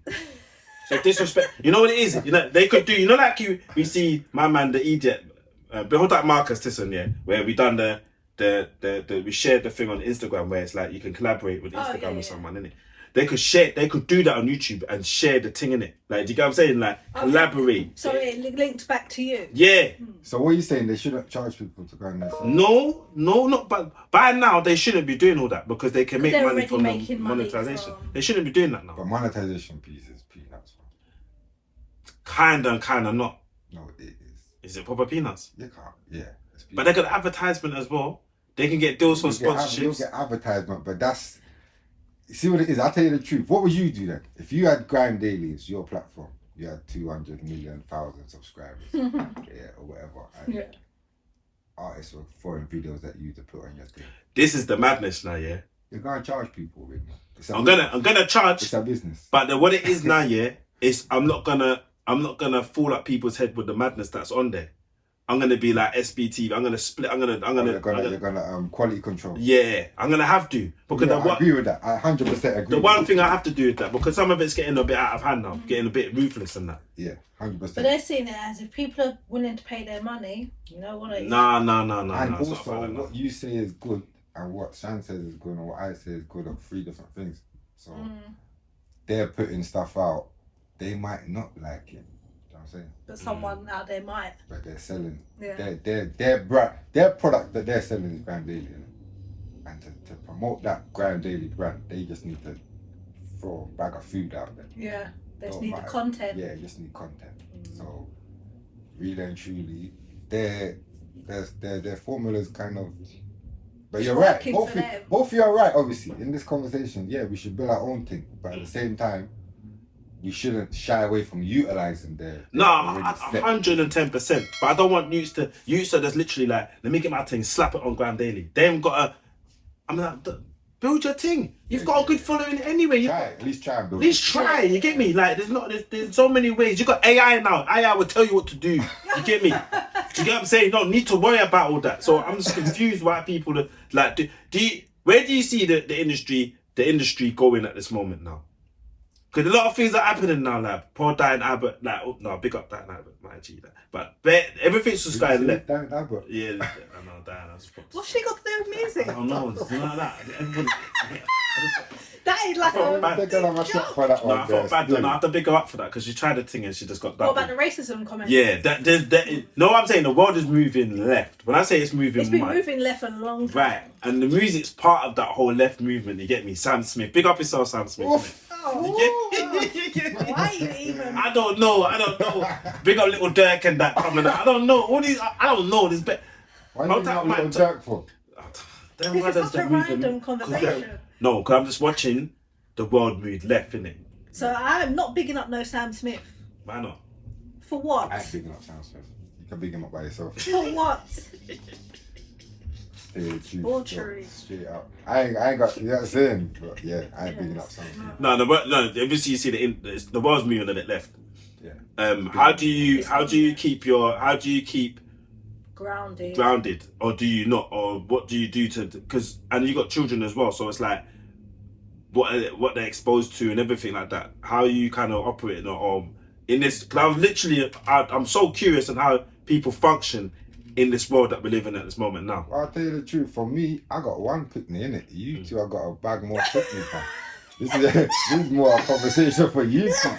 So disrespect. You know what it is? You know they could do. You know, like we see my man the idiot. Behold that Marcus Tisson, yeah, where we done the we shared the thing on Instagram where it's like you can collaborate with Instagram with someone, innit? They could do that on YouTube and share the thing in it. Like, do you get what I'm saying? Like, collaborate. So it linked back to you. Yeah. So what are you saying? They shouldn't charge people to go and this? No, not. But by now they shouldn't be doing all that because they can make they're money already from the making money monetization. from- They shouldn't be doing that now. But monetization piece is peanuts. Kinda not. No, it is. Is it proper peanuts? You can't. Yeah. It's But they got advertisement as well. They can get deals from You'll sponsorships. get advertisement, but that's. You see what it is? I'll tell you the truth. What would you do then? If you had Grime Daily, it's your platform. You had 200 million thousand subscribers, yeah, or whatever. And artists were throwing videos at you to put on your thing. This is the madness now, yeah. You're gonna charge people, really. I'm gonna charge. It's a business. But what it is now, yeah, is I'm not gonna fall up people's head with the madness that's on there. I'm gonna be like SBT. I'm gonna split. You're gonna quality control. Yeah, I'm gonna have to because Yeah, I agree with that. I 100% agree. The one thing I have to do with that because some of it's getting a bit out of hand now, getting a bit ruthless and that. Yeah, 100%. But they're seeing it as if people are willing to pay their money, you know what it is. Nah. And it's also, not what you say is good and what Shan says is good and what I say is good are three different things. So they're putting stuff out. They might not like it. You know what I'm saying? But someone out there might. But they're selling. Yeah. Their product that they're selling is Grime Daily. Innit? And to promote that Grime Daily brand, they just need to throw a bag of food out there. Yeah. They just Don't need the matter. content. Yeah, just need content. So, really and truly, their formulas kind of. But you're right. working for them. Both of you are right. Obviously, in this conversation, yeah, we should build our own thing. But at the same time, we shouldn't shy away from utilizing their. No, already 110%. But I don't want youths to that's literally like, let me get my thing, slap it on Grime Daily. They ain't got I'm like, build your thing. You've got a good following anyway. At least try and build. At least try, you get me? Like, there's so many ways. You got AI now. AI will tell you what to do. You get me? Do you get what I'm saying? You don't need to worry about all that. So I'm just confused why people are like, where do you see the industry going at this moment now? Because a lot of things are happening now, like poor Dan Abbott, like big up Dan Abbott, my G, that. But everything's just going left. Dan Abbott. Yeah, I know Dan. What's she got to do with music? I don't know, it's not like that. Everybody, That is like They're gonna have a shot for that no, one. I felt bad. there, No, I have to big her up for that because she tried the thing and she just got that. What about the racism comment? Yeah, no, I'm saying the world is moving left. When I say it's moving, It's been moving left for a long time. right, and the music's part of that whole left movement. You get me, Sam Smith. Big up yourself, Sam Smith. Oof. Why you even? I don't know. Big up little Dirk and that coming out. I don't know. All these, I don't know. This bit. Why are you not little jerk for? Them This brothers is such a that moving- random conversation. No, because I'm just watching the world move left, innit? So I'm not bigging up no Sam Smith. Why not? For what? I ain't bigging up Sam Smith. You can big him up by yourself. For what? Debauchery. Straight up. I ain't got, you know what I'm saying? But yeah, I ain't bigging up Sam Smith. No. Obviously, you see the world's moving a bit left. Yeah. How do you keep Grounded. or do you not, or what do you do to? Because and you got children as well, so it's like what they're exposed to and everything like that. How you kind of operate or in this? Because I'm so curious on how people function in this world that we're living at this moment now. Well, I'll tell you the truth. For me, I got one picnic in it. You two, I got a bag more picnic. This is more a conversation for you two.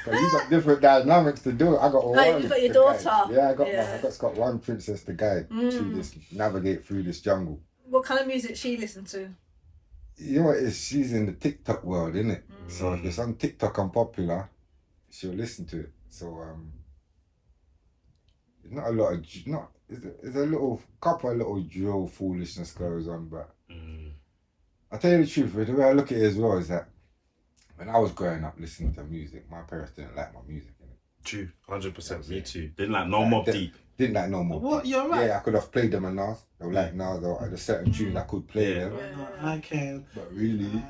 Because you got different dynamics to do. I got one. You got your to daughter. guide. Yeah, I just got one princess to guide through this, navigate through this jungle. What kind of music she listen to? You know what it is? She's in the TikTok world, innit? So if it's on TikTok and popular, she'll listen to it. So it's not a lot of it's a little couple of little drill foolishness goes on, but I'll tell you the truth. The way I look at it as well is that when I was growing up listening to music, my parents didn't like my music, innit? True, 100%. Me too. Didn't like no Mob Deep. Didn't like no more. What? You're right. Yeah, I could have played them and Nas. They were like Nas, or there's certain tunes I could play them. I can. But really,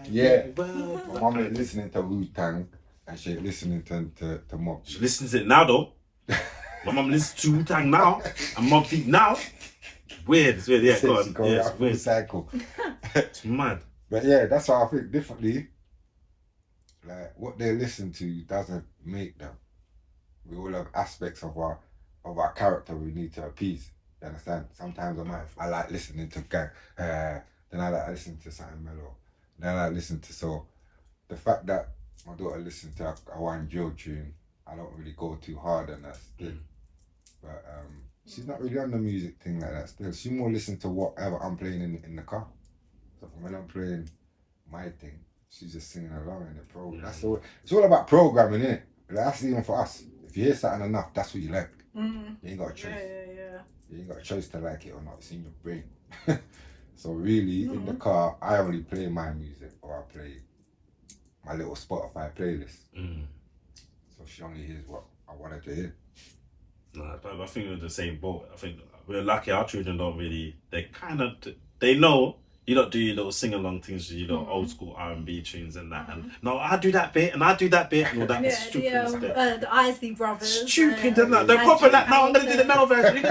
my mum ain't listening to Wu-Tang and she ain't listening to Mob. She listens to it now though. My mum listens to Wu-Tang now and Mob Deep now. Weird, it's weird. Yeah, go on. Yeah, it's weird. Cycle. It's mad. But yeah, that's why I think differently. Like what they listen to doesn't make them. We all have aspects of our character we need to appease. You understand? Sometimes I like listening to gang, then I like listening to something mellow. Then I like listening to so. The fact that my daughter listens to a one Joe tune, I don't really go too hard on that still. But she's not really on the music thing like that still. She more listens to whatever I'm playing in the car. So when I'm playing my thing, she's just singing along in the program. That's the way. It's all about programming, innit? Like, that's even for us. If you hear something enough, that's what you like. You ain't got a choice. You ain't got a choice to like it or not. It's in your brain. So really, in the car, I only play my music or I play my little Spotify playlist. So she only hears what I wanted to hear. No, but I think we're in the same boat. I think we're lucky our children don't really, they know you don't do your little sing-along things with your little old school R&B tunes and that. And no, I do that bit and I do that bit and all that stupid the Isley Brothers. Stupid and that. They're proper like, no, I'm going to do the metal version.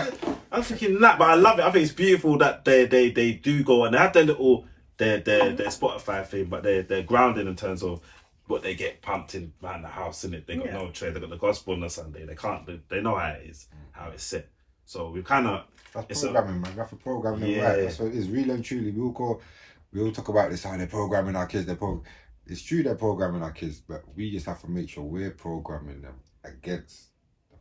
I'm thinking that, but I love it. I think it's beautiful that they do go and they have their little, their Spotify thing, but they're grounded in terms of what they get pumped in around the house, innit? They got no trade, they got the gospel on the Sunday. They know how it is, how it's set. So we kind of... That's programming, man. We have to program them right. That's what it is, really and truly. We all talk about this, how they're programming our kids. It's true they're programming our kids, but we just have to make sure we're programming them against the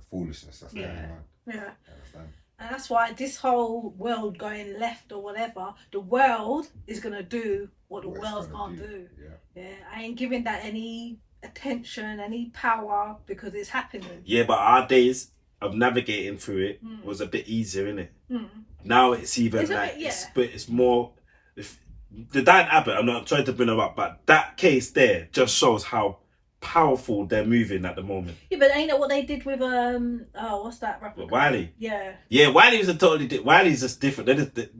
foolishness that's going on. Yeah. Understand? And that's why this whole world going left or whatever, the world is going to do what the world can't do. Yeah. I ain't giving that any attention, any power, because it's happening. Yeah, but our days of navigating through it was a bit easier, innit? Now it's even it's more... The Dan Abbott, I'm not trying to bring her up, but that case there just shows how powerful they're moving at the moment. Yeah, but ain't that what they did with what's that rapper? Wiley. Yeah, Wiley was Wiley's just different.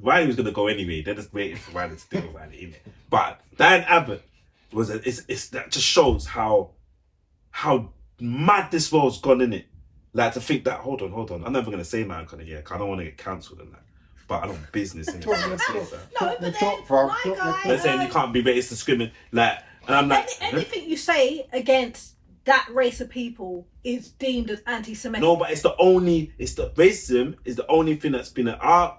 Wiley was gonna go anyway. They're just waiting for Wiley to do with Wiley, innit? But Dan Abbott that just shows how mad this world's gone, innit? Like to think that hold on, I'm never gonna say man kind of cause I don't want to get cancelled and that. But I don't business in it. They're saying you can't be racist, discriminate, like, and I'm like, anything you say against that race of people is deemed as anti-Semitic. No, but racism is the only thing that's been our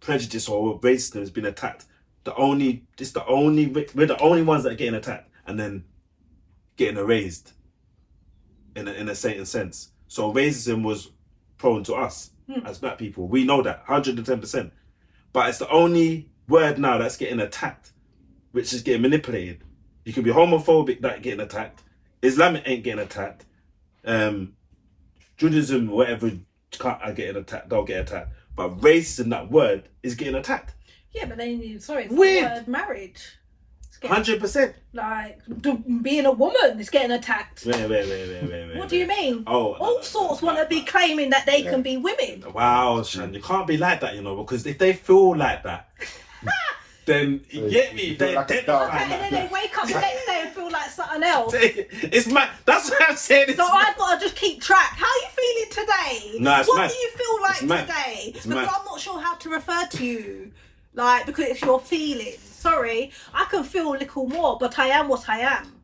prejudice or racism has been attacked. We're the only ones that are getting attacked and then getting erased in a certain sense. So racism was prone to us as black people. We know that 110%. But it's the only word now that's getting attacked, which is getting manipulated. You can be homophobic, that getting attacked. Islamic ain't getting attacked. Judaism, whatever, are getting attacked. They'll get attacked. But racism, that word, is getting attacked. Yeah, but then it's the word marriage. 100%. Like being a woman is getting attacked. Wait. What do you mean? All sorts want to be claiming that they can be women. Wow, Shan, you can't be like that, because if they feel like that, then you get me. They identify and then they wake up the next day and feel like something else. It's mad. That's what I'm saying. So I've got to just keep track. How are you feeling today? No, it's what mad. do you feel like today? Because I'm not sure how to refer to you. Like, because it's your feelings. Sorry, I can feel a little more, but I am what I am.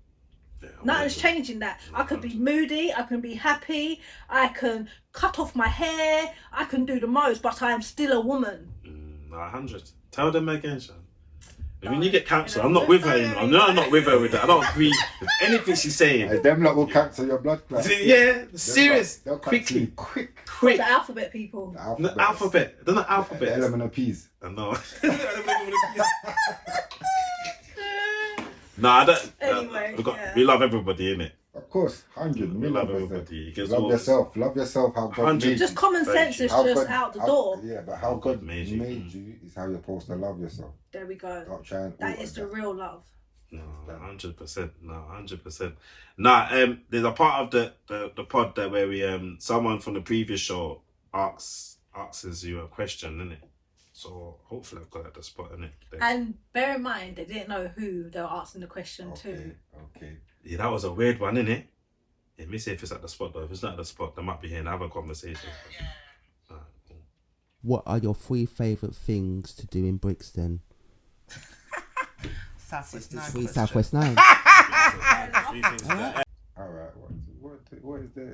Nothing's changing that. I can be moody, I can be happy, I can cut off my hair, I can do the most, but I am still a woman. 100. Tell them again, Sean. When you get cancelled, I'm not with her. I'm not with her with that. I don't agree with anything she's saying. Them lot will cancel your blood clot. Yeah, serious. They'll Quickly. Quick. The alphabet people. The alphabet. They're not alphabet. The element of peas. No. No, I don't. Anyway, we love everybody, innit? Of course, 100. We love everybody. Love yourself. Love yourself. How God made you. Just common sense is just out the door. Yeah, but how God made you is how you're supposed to love yourself. There we go. Not trying. That is the real love. No, 100%. No, 100%. Nah, there's a part of the pod that where we someone from the previous show asks you a question, innit? So hopefully I've got at the spot, innit? And bear in mind, they didn't know who they were asking the question to. Okay. Yeah, that was a weird one, innit? Yeah, let me see if it's at the spot though. If it's not at the spot, they might be here and have a conversation. Alright, cool. What are your 3 favourite things to do in Brixton? Southwest 9 3 question. Southwest 9. Three things that- All right.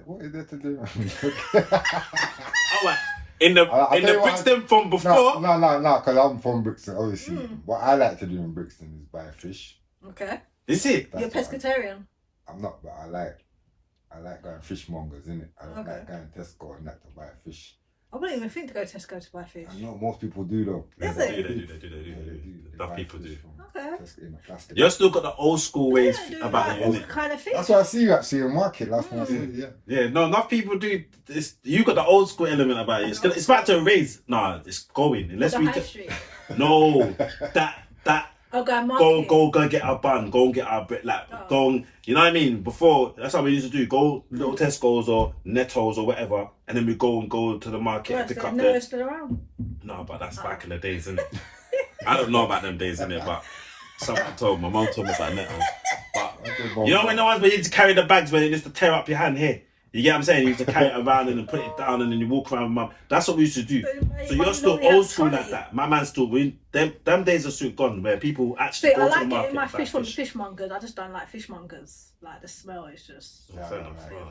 What is there to do? Alright, in the I'll in tell the you what, Brixton from before. No, because I'm from Brixton, obviously. What I like to do in Brixton is buy fish. Okay. Is it? That's You're what pescatarian. I'm not, but I like going fishmongers, innit? I Okay. like going to Tesco and that to buy fish. I wouldn't even think to go to Tesco to buy fish. I know most people do though. Is They it? do. They Enough buy people fish do. from Okay. Tesco in a plastic. You're still got the old school ways I don't about like it, all innit? kind of fish. That's what I see you actually in market last time I saw you, yeah. Yeah, no, enough people do. You got the old school element about it. It's about to raise. Nah, it's going. Unless the we high just street. no that Oh, go and market. go get our bun. Go and get our bread. Like go and, you know what I mean. Before that's how we used to do. Go little Tesco's or Netto's or whatever, and then we go to the market and Yes, pick up they're the. still around. No, but that's back in the days, isn't it? I don't know about them days, innit? But my mum told me about Netto's. But you know when the ones where you just carry the bags where you used to tear up your hand here. You get what I'm saying? You used to carry it around and then put it down and then you walk around with mum. That's what we used to do. So you're still old school like that. My man's still them days are soon gone where people actually See, go I to the like market getting my and buy fish from the fishmongers. I just don't like fishmongers. Like the smell is just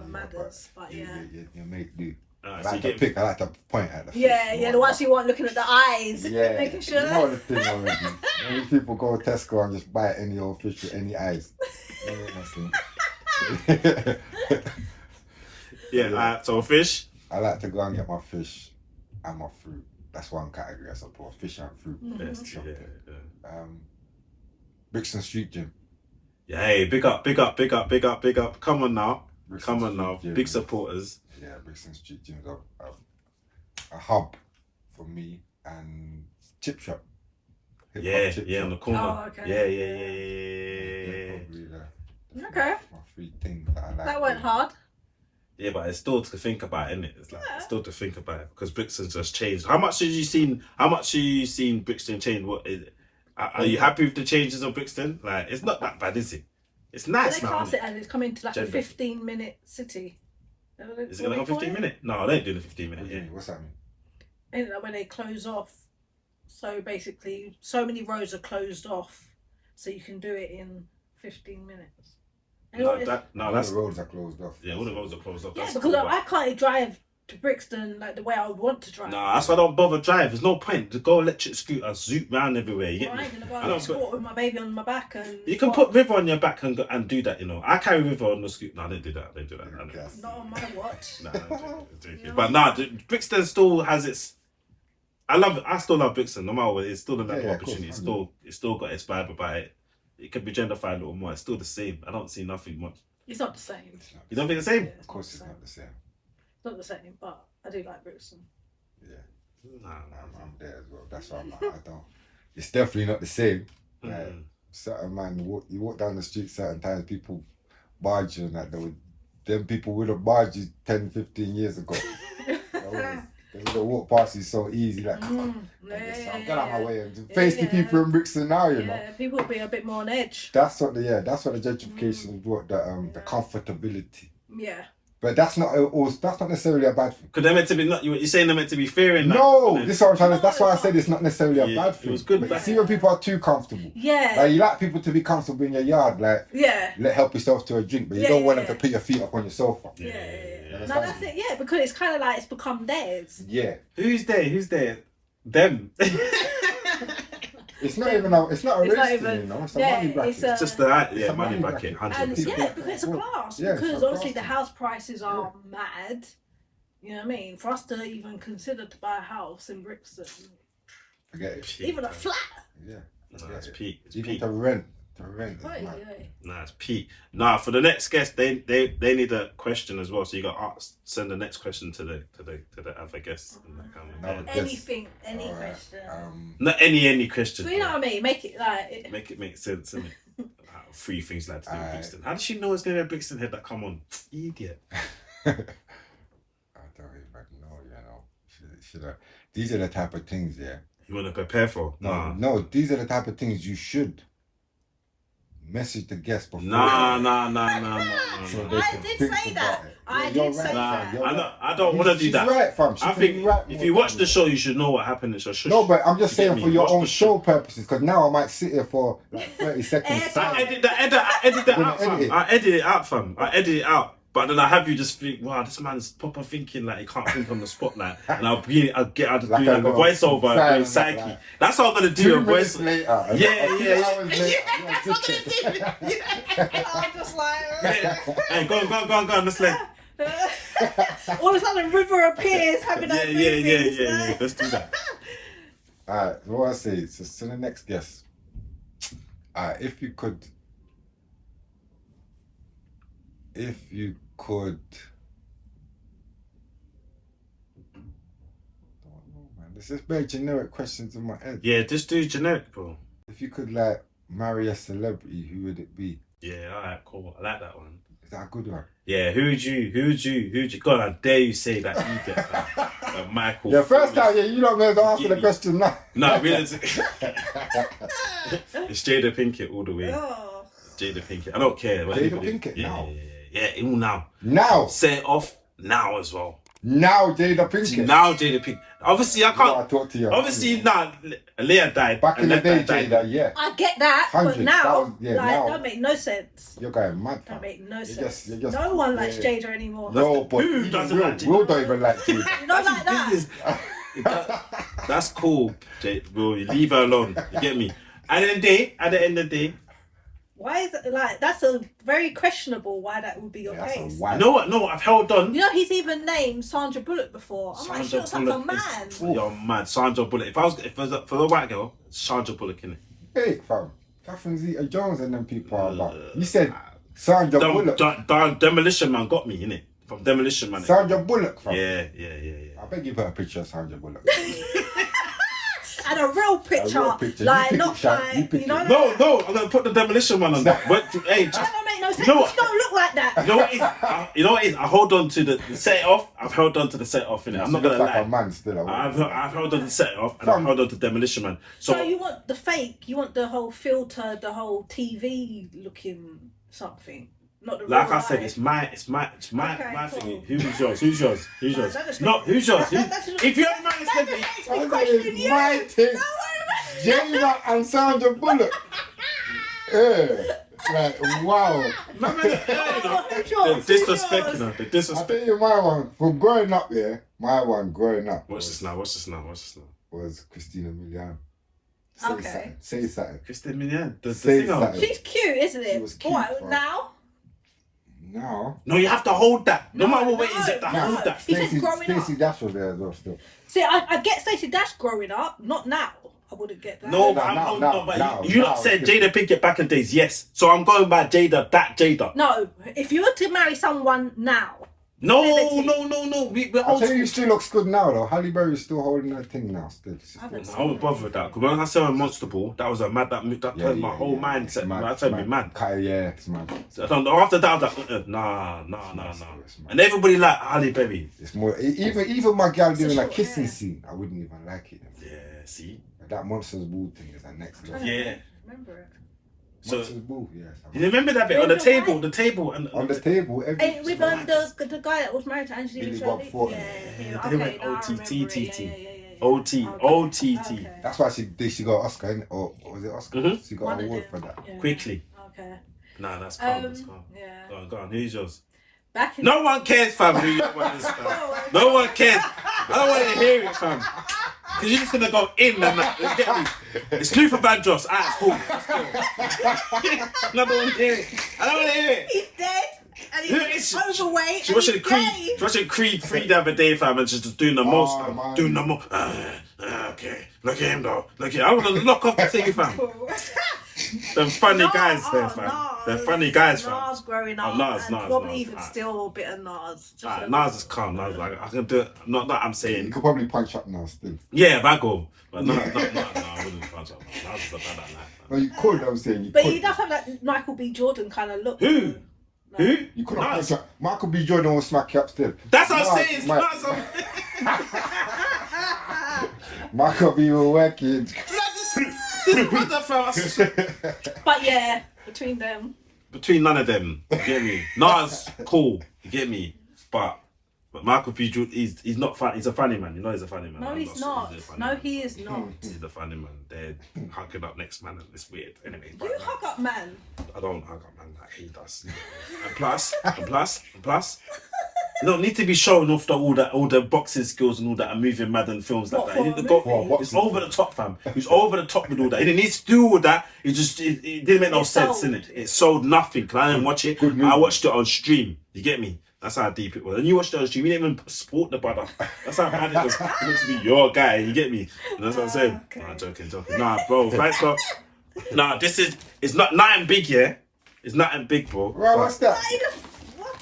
matters. But yeah. You make do. Alright, I so like you to get pick. I like to point at the fish. Yeah, the ones you want looking at the eyes. Yeah, Making sure. you know the thing already. Many people go to Tesco and just buy any old fish with any eyes. yeah. So fish. I like to go and get my fish and my fruit. That's one category, I suppose. Fish and fruit. Best, yeah. Brixton Street Gym. Yeah, hey, big up. Come on now. Brixton Come on Street now. Gym. Big supporters. Yeah, Brixton Street Gym is a hub for me and chip shop. Hip-hop chip Yeah, on shop. the corner. Oh, okay. Yeah. Probably Okay. my 3 things that I like. That went hard. Yeah, but it's still to think about, isn't it? It's like it's still to think about it because Brixton's just changed. How much have you seen Brixton change? What is it? Are you happy with the changes of Brixton? Like, it's not that bad, is it? It's nice They now. class Isn't it it? as it's coming to like Gender. a 15-minute city. Is it gonna go 15 minutes? No, they ain't doing the 15 What minutes. do you Yeah. mean? What's that mean? Isn't that when they close off? So basically, so many roads are closed off, so you can do it in 15 minutes. And No, what is- All that's the roads are closed off. yeah. All the roads are closed off. yeah, That's because cool, I can't drive to Brixton like the way I would want to drive. Nah, that's why I don't bother drive. There's no point to go electric scooter, zoot round everywhere. You Well, get I me? ain't gonna go I on know, a sport with my baby on my back and. You can what? put River on your back and do that. You know, I carry River on the scooter. No, I didn't do that. I didn't do that. I didn't. Yes. Not on my watch. Nah, I'm joking. But nah, Brixton still has its. I still love Brixton. No matter what, it's still another Yeah, of course, opportunity. It's still got its vibe about it. It could be gentrified a little more. It's still the same. I don't see nothing much. It's not the same. It's not- You don't think the same? Yeah, Of course, it's not the same. It's not the same, but I do like Brixton. Yeah, Nah, I'm there as well. That's why I don't. It's definitely not the same. Like, Mm. certain man, you walk down the street certain times, people barge you and that. Them people would have barged you 10, 15 years ago. They would have walked past you so easy, like, come on, get out my way. And face the people in Brixton now, you know. Yeah, people will be a bit more on edge. That's what the gentrification is. What the comfortability. Yeah. But that's not necessarily a bad thing. Because they're meant to be not. You're saying they're meant to be fearing that. No, And this is what I'm trying to. That's why I said it's not necessarily a Yeah, bad it thing. was good, But but- see when people are too comfortable. Yeah. Like you like people to be comfortable in your yard, like Yeah. help yourself to a drink, but you Yeah, don't want yeah, them to put your feet up on your sofa. Yeah. Yeah. No, that's it. Yeah, because it's kind of like it's become theirs. Yeah, Who's there? Them. it's not even a It's race not thing, even- you know. It's a yeah, money bracket. it's a- It's just the It's a money money bracket, bracket. 100%. And yeah, because it's a class. Yeah, it's because a obviously class. the house prices are mad. You know what I mean? For us to even consider to buy a house in Brixton, Forget it. even a flat. Yeah, Nah, it's it. peak. It's Even peak. to rent. Is Right, mad. yeah. Nah, it's peak. Nah, for the next guest, they need a question as well. So you got to send the next question to the other guests. And that kind of- Another yeah. guest. Anything, any Alright, question. Not any question. So you know what I mean? Make it like. Make it make sense, innit? 3 things like to do in Brixton. How did she know it's gonna be a Brixton head that come on? Idiot. I don't even know, you know. Should I? These are the type of things, yeah. You want to prepare for? No, these are the type of things you should message the guest before. Nah. So they I can did think say that. about it. I You're did right, say fam, that. you're right. I don't want to do She's that. right, fam. She's I think right if more you watch than the show, you should know what happened in the show. No, but I'm just You get saying me? for your Watch own the show purposes, because now I might sit here for like 30 seconds. I edit that out, fam. I edit it out, fam. I edit it out. But then I have you just think, wow, this man's proper thinking like he can't think on the spotlight. And I'll just do like a voiceover, going psyche. like, That's what I'm gonna do. 2 A minutes voice. later. Yeah. I'm just like. Hey, go on. Let's let. All of a sudden, River appears having that. Yeah. Let's do that. Alright, what I say, so to the next guest. If you could. I don't know, man. There's just very generic questions in my head. Yeah, just do generic, bro. If you could like marry a celebrity, who would it be? Yeah, alright, cool. I like that one. Is that a good one? Yeah, who'd you? God, I dare you say that idiot, fam. Michael. Yeah, first time, you don't know to answer the question now. No, really. It's Jada Pinkett all the way. Oh. Jada Pinkett. I don't care. Jada Pinkett now? Yeah, all now. Now, Set it off now as well. now, Jada Pinkett. Now Jada Pinkett. Obviously, I You gotta can't. talk to you. Obviously, Leah died. Back in and the left day, that died. Jada, yeah. I get that, 100, but now, that was- yeah, like, now- don't make no sense. You're going mad, fam. Don't make no You're sense. just- No one likes yeah. Jada anymore. No, but Who even doesn't Will, like Jada? Will don't even like Jada. You don't like that. That's cool, Jada. Will you leave her alone? You get me? At the end of the day, Why is it like that's a very questionable why that would be your That's a case? whack. you know what? No, I've held on. You know he's even named Sandra Bullock before. I'm like, she looks like a Bullock man. is- You're mad, Sandra Bullock. If it was for the white girl, Sandra Bullock in it. Hey, fam. Catherine Zeta-Jones and them people are about. You said Sandra Bullock. Demolition Man got me in it from Demolition Man. Sandra Bullock, fam. Yeah. I beg you put a picture of Sandra Bullock. And a real picture, picture. like You pick not it, Shan. like You pick you know. it. No, I'm gonna put the Demolition Man on that. But hey, That don't make no sense. You know You what? don't look like that. you know what it is? You know what it is? I hold on to the set it off. I've held on to the set it off in it. I'm not She gonna looks like lie. a man still. I've held on to set it off and I've Fam. held on to Demolition Man. So you want the fake? You want the whole filter, the whole TV looking something, not the like real I said, life. it's my Okay, thing. cool. Who's yours? Who's yours? No, that just No, makes- who's yours? that just- If you have a man that's That living, just makes me That question is you. my thing. No, Jada and Sandra Bullock. Yeah. Like, wow. the disrespect, you know, the I disrespect. tell you my one, from growing up, my one growing up Watch this now. was Christina Milian. Okay. Say something. Kristen Milian, the Say singer. something. she's cute, isn't it? She was cute, What bro. now? No. No, you have to hold that. No matter what it is, you have to No. hold that. He said growing up. Stacey Dash was there as well still. See, I get Stacey Dash growing up, not now. I wouldn't get that. No, No, but I'm now, holding now, on. But now, you now lot said it's Jada Pinkett back in the days, yes. So I'm going by Jada, that Jada. No, if you were to marry someone now, No. We're I'll old tell you, school. still looks good now though. Halle Berry's still holding her thing now. Still. I haven't I wasn't bothered with that because when I saw a Monster Ball, that was a mad. That turned my whole mindset. That turned me mad. Yeah, it's mad. So after that, I was like, nah. It's mad. And everybody like Halle Berry. It's more even my gal doing a short kissing hair. scene. I wouldn't even like it. Yeah, see. That Monsters Ball thing is the next level. Yeah. remember it. So Monsters Ball, yes. you remember that bit on the table, and On the table, Hey, every with the guy that was married to Angelina Billy Bob Jolie. Thornton. Yeah, They went now I OTT. remember it. Yeah. OT. Okay. That's why she got an Oscar, innit? Or was it Oscar? Mhm. She got One an of award them. for that. Yeah. quickly. Okay. Nah, that's calm. That's calm. Yeah. Go on. Who's yours? Back in No one cares, fam. Who your one is, fam. No one cares. I don't want to hear it, fam. Because you're just going to go in and that. You get me? It's Luther Vandross. Alright, cool. Let's go. I don't want to hear it. I don't want to hear it. He's dead and Who is he's she? overweight. She watching and Creed. he's gay. She watching Creed 3 the other day, fam, and she's just doing the most, Oh, fam. man. Doing the most. Okay. Look at him, though. Look at him. I want to lock off the thing, fam. Them funny Nas, guys there, oh, fam. Nas. They're funny guys, fam. Nas growing Oh, up, Nas, and Nas, probably Nas. even Alright. still a bit of Nas. Just Alright, a Nas bit. is calm. Nas, like, I can do it. Not that I'm You saying. could probably punch up now still. Yeah, if I go. But no, I wouldn't punch up. Nas is a bad at life. No, you could, I'm saying. You But could. he does have that Michael B. Jordan kind of look. Who? though. Who? You couldn't Nas. punch up. Michael B. Jordan will smack you up still. That's what I'm Nas, saying. It's Nas. Michael B. will work it. This brother, fam. But yeah, between them. Between none of them, you get me? Nas, cool, you get me? But Michael B. Jordan, he's not fun. He's a funny man. You know he's a funny man. No, he's not. He's a funny No, man. he is not. He's a funny man. They're hugging up next man, and it's weird. Anyway, You hug up, man. I don't hug up man like he does. And plus, you don't need to be showing off all the boxing skills and all that and moving mad in films like What, that. for He a didn't go, movie? it's over the top, fam. He's over the top with all that. He didn't need to do all that. It didn't make no It sense, sold. innit? It sold nothing. 'Cause I didn't watch it. Good movie. I watched it on stream. You get me? That's how deep it was. And you watched it on stream. You didn't even support the brother. That's how bad it was. He needs to be your guy. You get me? And that's what I'm saying. Okay. Nah, joking. Nah, bro. Thanks for. Nah, it's not nothing big, yeah. It's nothing big, bro. Right, what's that?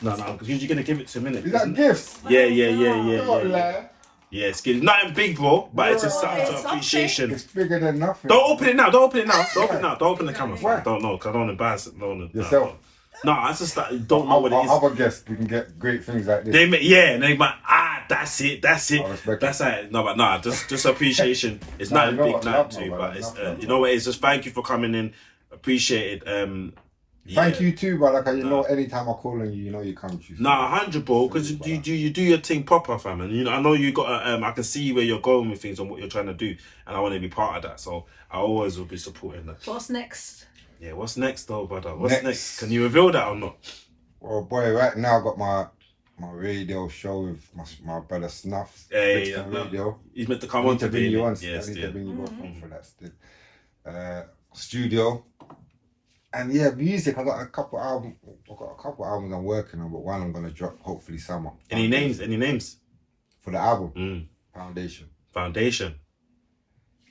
No, because you're gonna give it to a minute. Is that gifts? Yeah. Don't lie. Yeah, it's good. Nothing big, bro, but it's just Right. something to appreciation. It's bigger than nothing. Don't open it now. Don't open the camera. Why? Fam. Don't know, because I don't want to embarrass it. Don't wanna- Yourself. No, it's just that you don't know what it is. Other guests, we can get great things like this. They and they might, that's it. I respect That's it. No, but nah, just appreciation. It's Nah, nothing you know big, what, nothing love, too, man, but it's, love, you know what it is. Just thank you for coming in. Appreciate it. Thank you too, but like you know, anytime I call on you, you know you come true. Nah, 100, bro, because you do your thing proper, fam, and you know I know you got. I can see where you're going with things and what you're trying to do, and I want to be part of that. So I always will be supporting that. What's next? Yeah, what's next though, brother? What's next? Can you reveal that or not? Well, boy, right now I got my radio show with my brother Snuff. Hey, Brixton Radio. He's meant to I come need on to to bring be. you on. Yes, I need yeah. to bring you both on for that still. Studio. And yeah, music. I got a couple albums I'm working on, but one I'm gonna drop hopefully summer. Any names? For the album? Foundation. Foundation.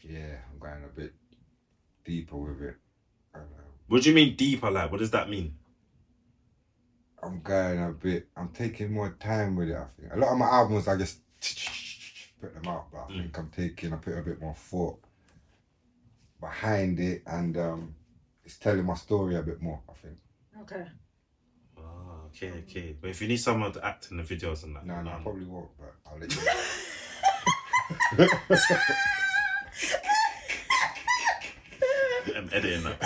Yeah, I'm going a bit deeper with it. What do you mean deeper? Like, what does that mean? I'm taking more time with it, I think. A lot of my albums, I just put them out, but I think I put a bit more thought behind it, and it's telling my story a bit more, I think. Okay. Oh, okay. But if you need someone to act in the videos and that. No, I probably won't, but I'll let you know. I'm editing that.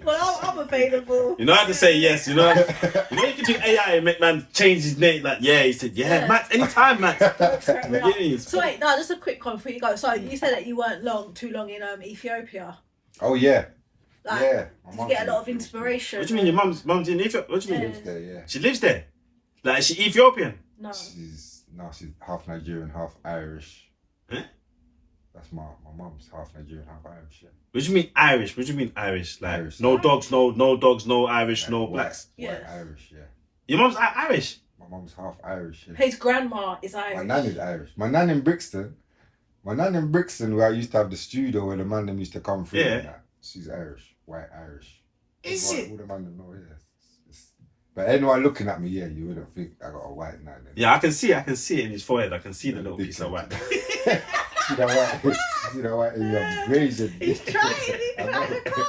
Well, I'm available. You know how to say yes. You know you can do AI and make man change his name. Like, yeah, he said, yeah. Max, anytime, Max. So wait, no, just a quick one before you go. So you said that you weren't too long in Ethiopia. Oh, yeah. Like, Yeah. did you get a lot of inspiration? What do you mean your mum's in Ethiopia? What do you mean? Lives there, yeah. She lives there? Like, is she Ethiopian? No. She's half Nigerian, half Irish. Huh? That's my mum's half Nigerian, half Irish, yeah. What do you mean Irish? What do you mean Irish? Like, Irish. no dogs, no Irish, Like no white- blacks. White Yeah. Irish, yeah. Your mum's Irish? My mum's half Irish, yeah. His grandma is My Irish. nan is Irish. My nan in Brixton, where I used to have the studio where the man them used to come through. Yeah. And that, she's Irish, white Irish. Is it? All the man them know, yeah. But anyone looking at me, yeah, you wouldn't think I got a white nan. Yeah, I can see it in his forehead. I can see the little Big piece of white. See that white in your brazen. He's trying to come.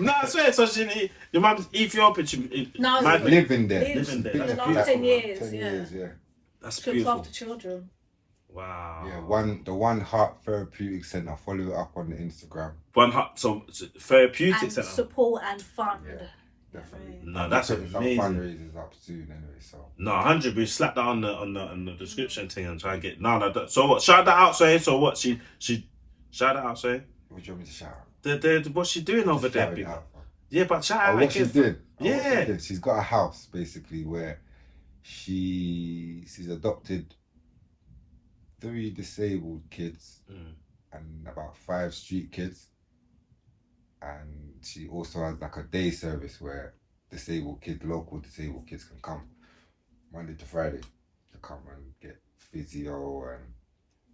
No, I swear, so your mum's Ethiopian. No, Living there. Lives Living there. for the That's last beautiful, 10 years, 10 yeah. years, yeah. That's She looks beautiful. after children. Wow. Yeah, the one heart therapeutic center. Follow it up on the Instagram. So therapeutic And center. support and fund. Yeah. Definitely. No, that's Putting some amazing. fundraisers up soon, anyway. So No, 100. We slap that on the description thing and try and get. No. So what? Shout that out, say. So what? She shout that out, say. what do you want me to shout out? What's she doing over there? Shout it Big? out, man. Yeah, but shout out. What she again. did. Yeah. What she did. She's got a house basically where she's adopted 3 disabled kids and about 5 street kids, and she also has like a day service where local disabled kids can come Monday to Friday to come and get physio and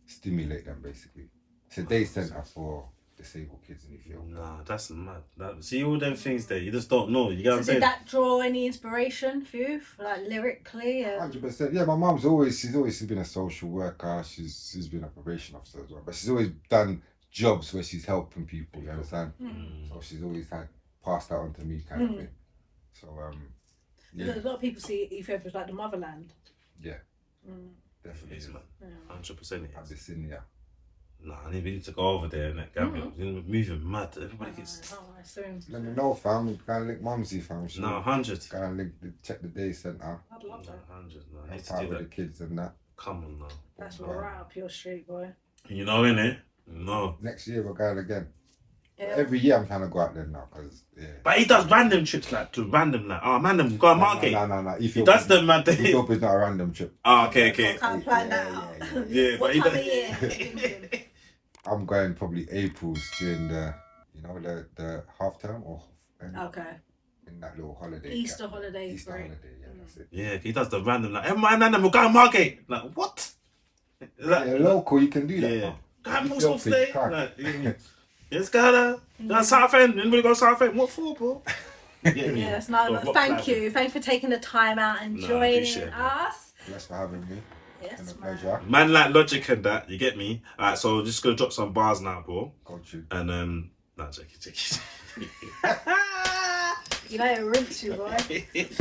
stimulate them basically. It's a day centre for disabled kids in Ethiopia. Nah, that's mad. See all them things there, you just don't know. You get what I'm So saying? did that draw any inspiration for you, like lyrically? 100%. Yeah, my mum's she's been a social worker. She's been a probation officer as well. But she's always done jobs where she's helping people. You understand? So she's always had passed that on to me, kind of thing. So yeah, Because a lot of people see Ethiopia as like the motherland. yeah, Mm. definitely. Yes, man. Yeah. 100% it is. Abyssinia. Nah, I need to go over there and that Gambia. You're moving mad. Everybody gets. I soon. Let me know, fam. Gotta link Mumsy, fam. She No, 100. gotta link check the day centre. I'd love No, that. 100. No, I need to Part do with the that. kids and that. Come on now. That's right up your street, boy. You know, innit? No. Next year we're going again. Yeah. Every year I'm trying to go out there now, cause yeah. But he does random trips like to random like, oh man, them go on market. No. He does them man. Ethiopia's not a random trip. Oh, okay. Can't plan that out. Yeah, What but he time of does. year? are you thinking? I'm going probably April's during the the half term or Okay. in that little holiday. Easter holiday Easter break. holiday, yeah, that's it. Yeah, he does the random like, hey man, them will go on market. Like what? Like, Yeah, local, you can do that. yeah. man. Go on Ethiopia, stay. you can't. Like, it's gotta South End. Anybody go South End? What for, bro? Yes, no, but thank you. Thanks for taking the time out and No, I joining appreciate it, man. us. Blessed for having me. Yes, Been a man. pleasure. Man like Logic and that, you get me? Alright, so just gonna drop some bars now, bro. Got you. And nah, check You know it rinse you, boy. it.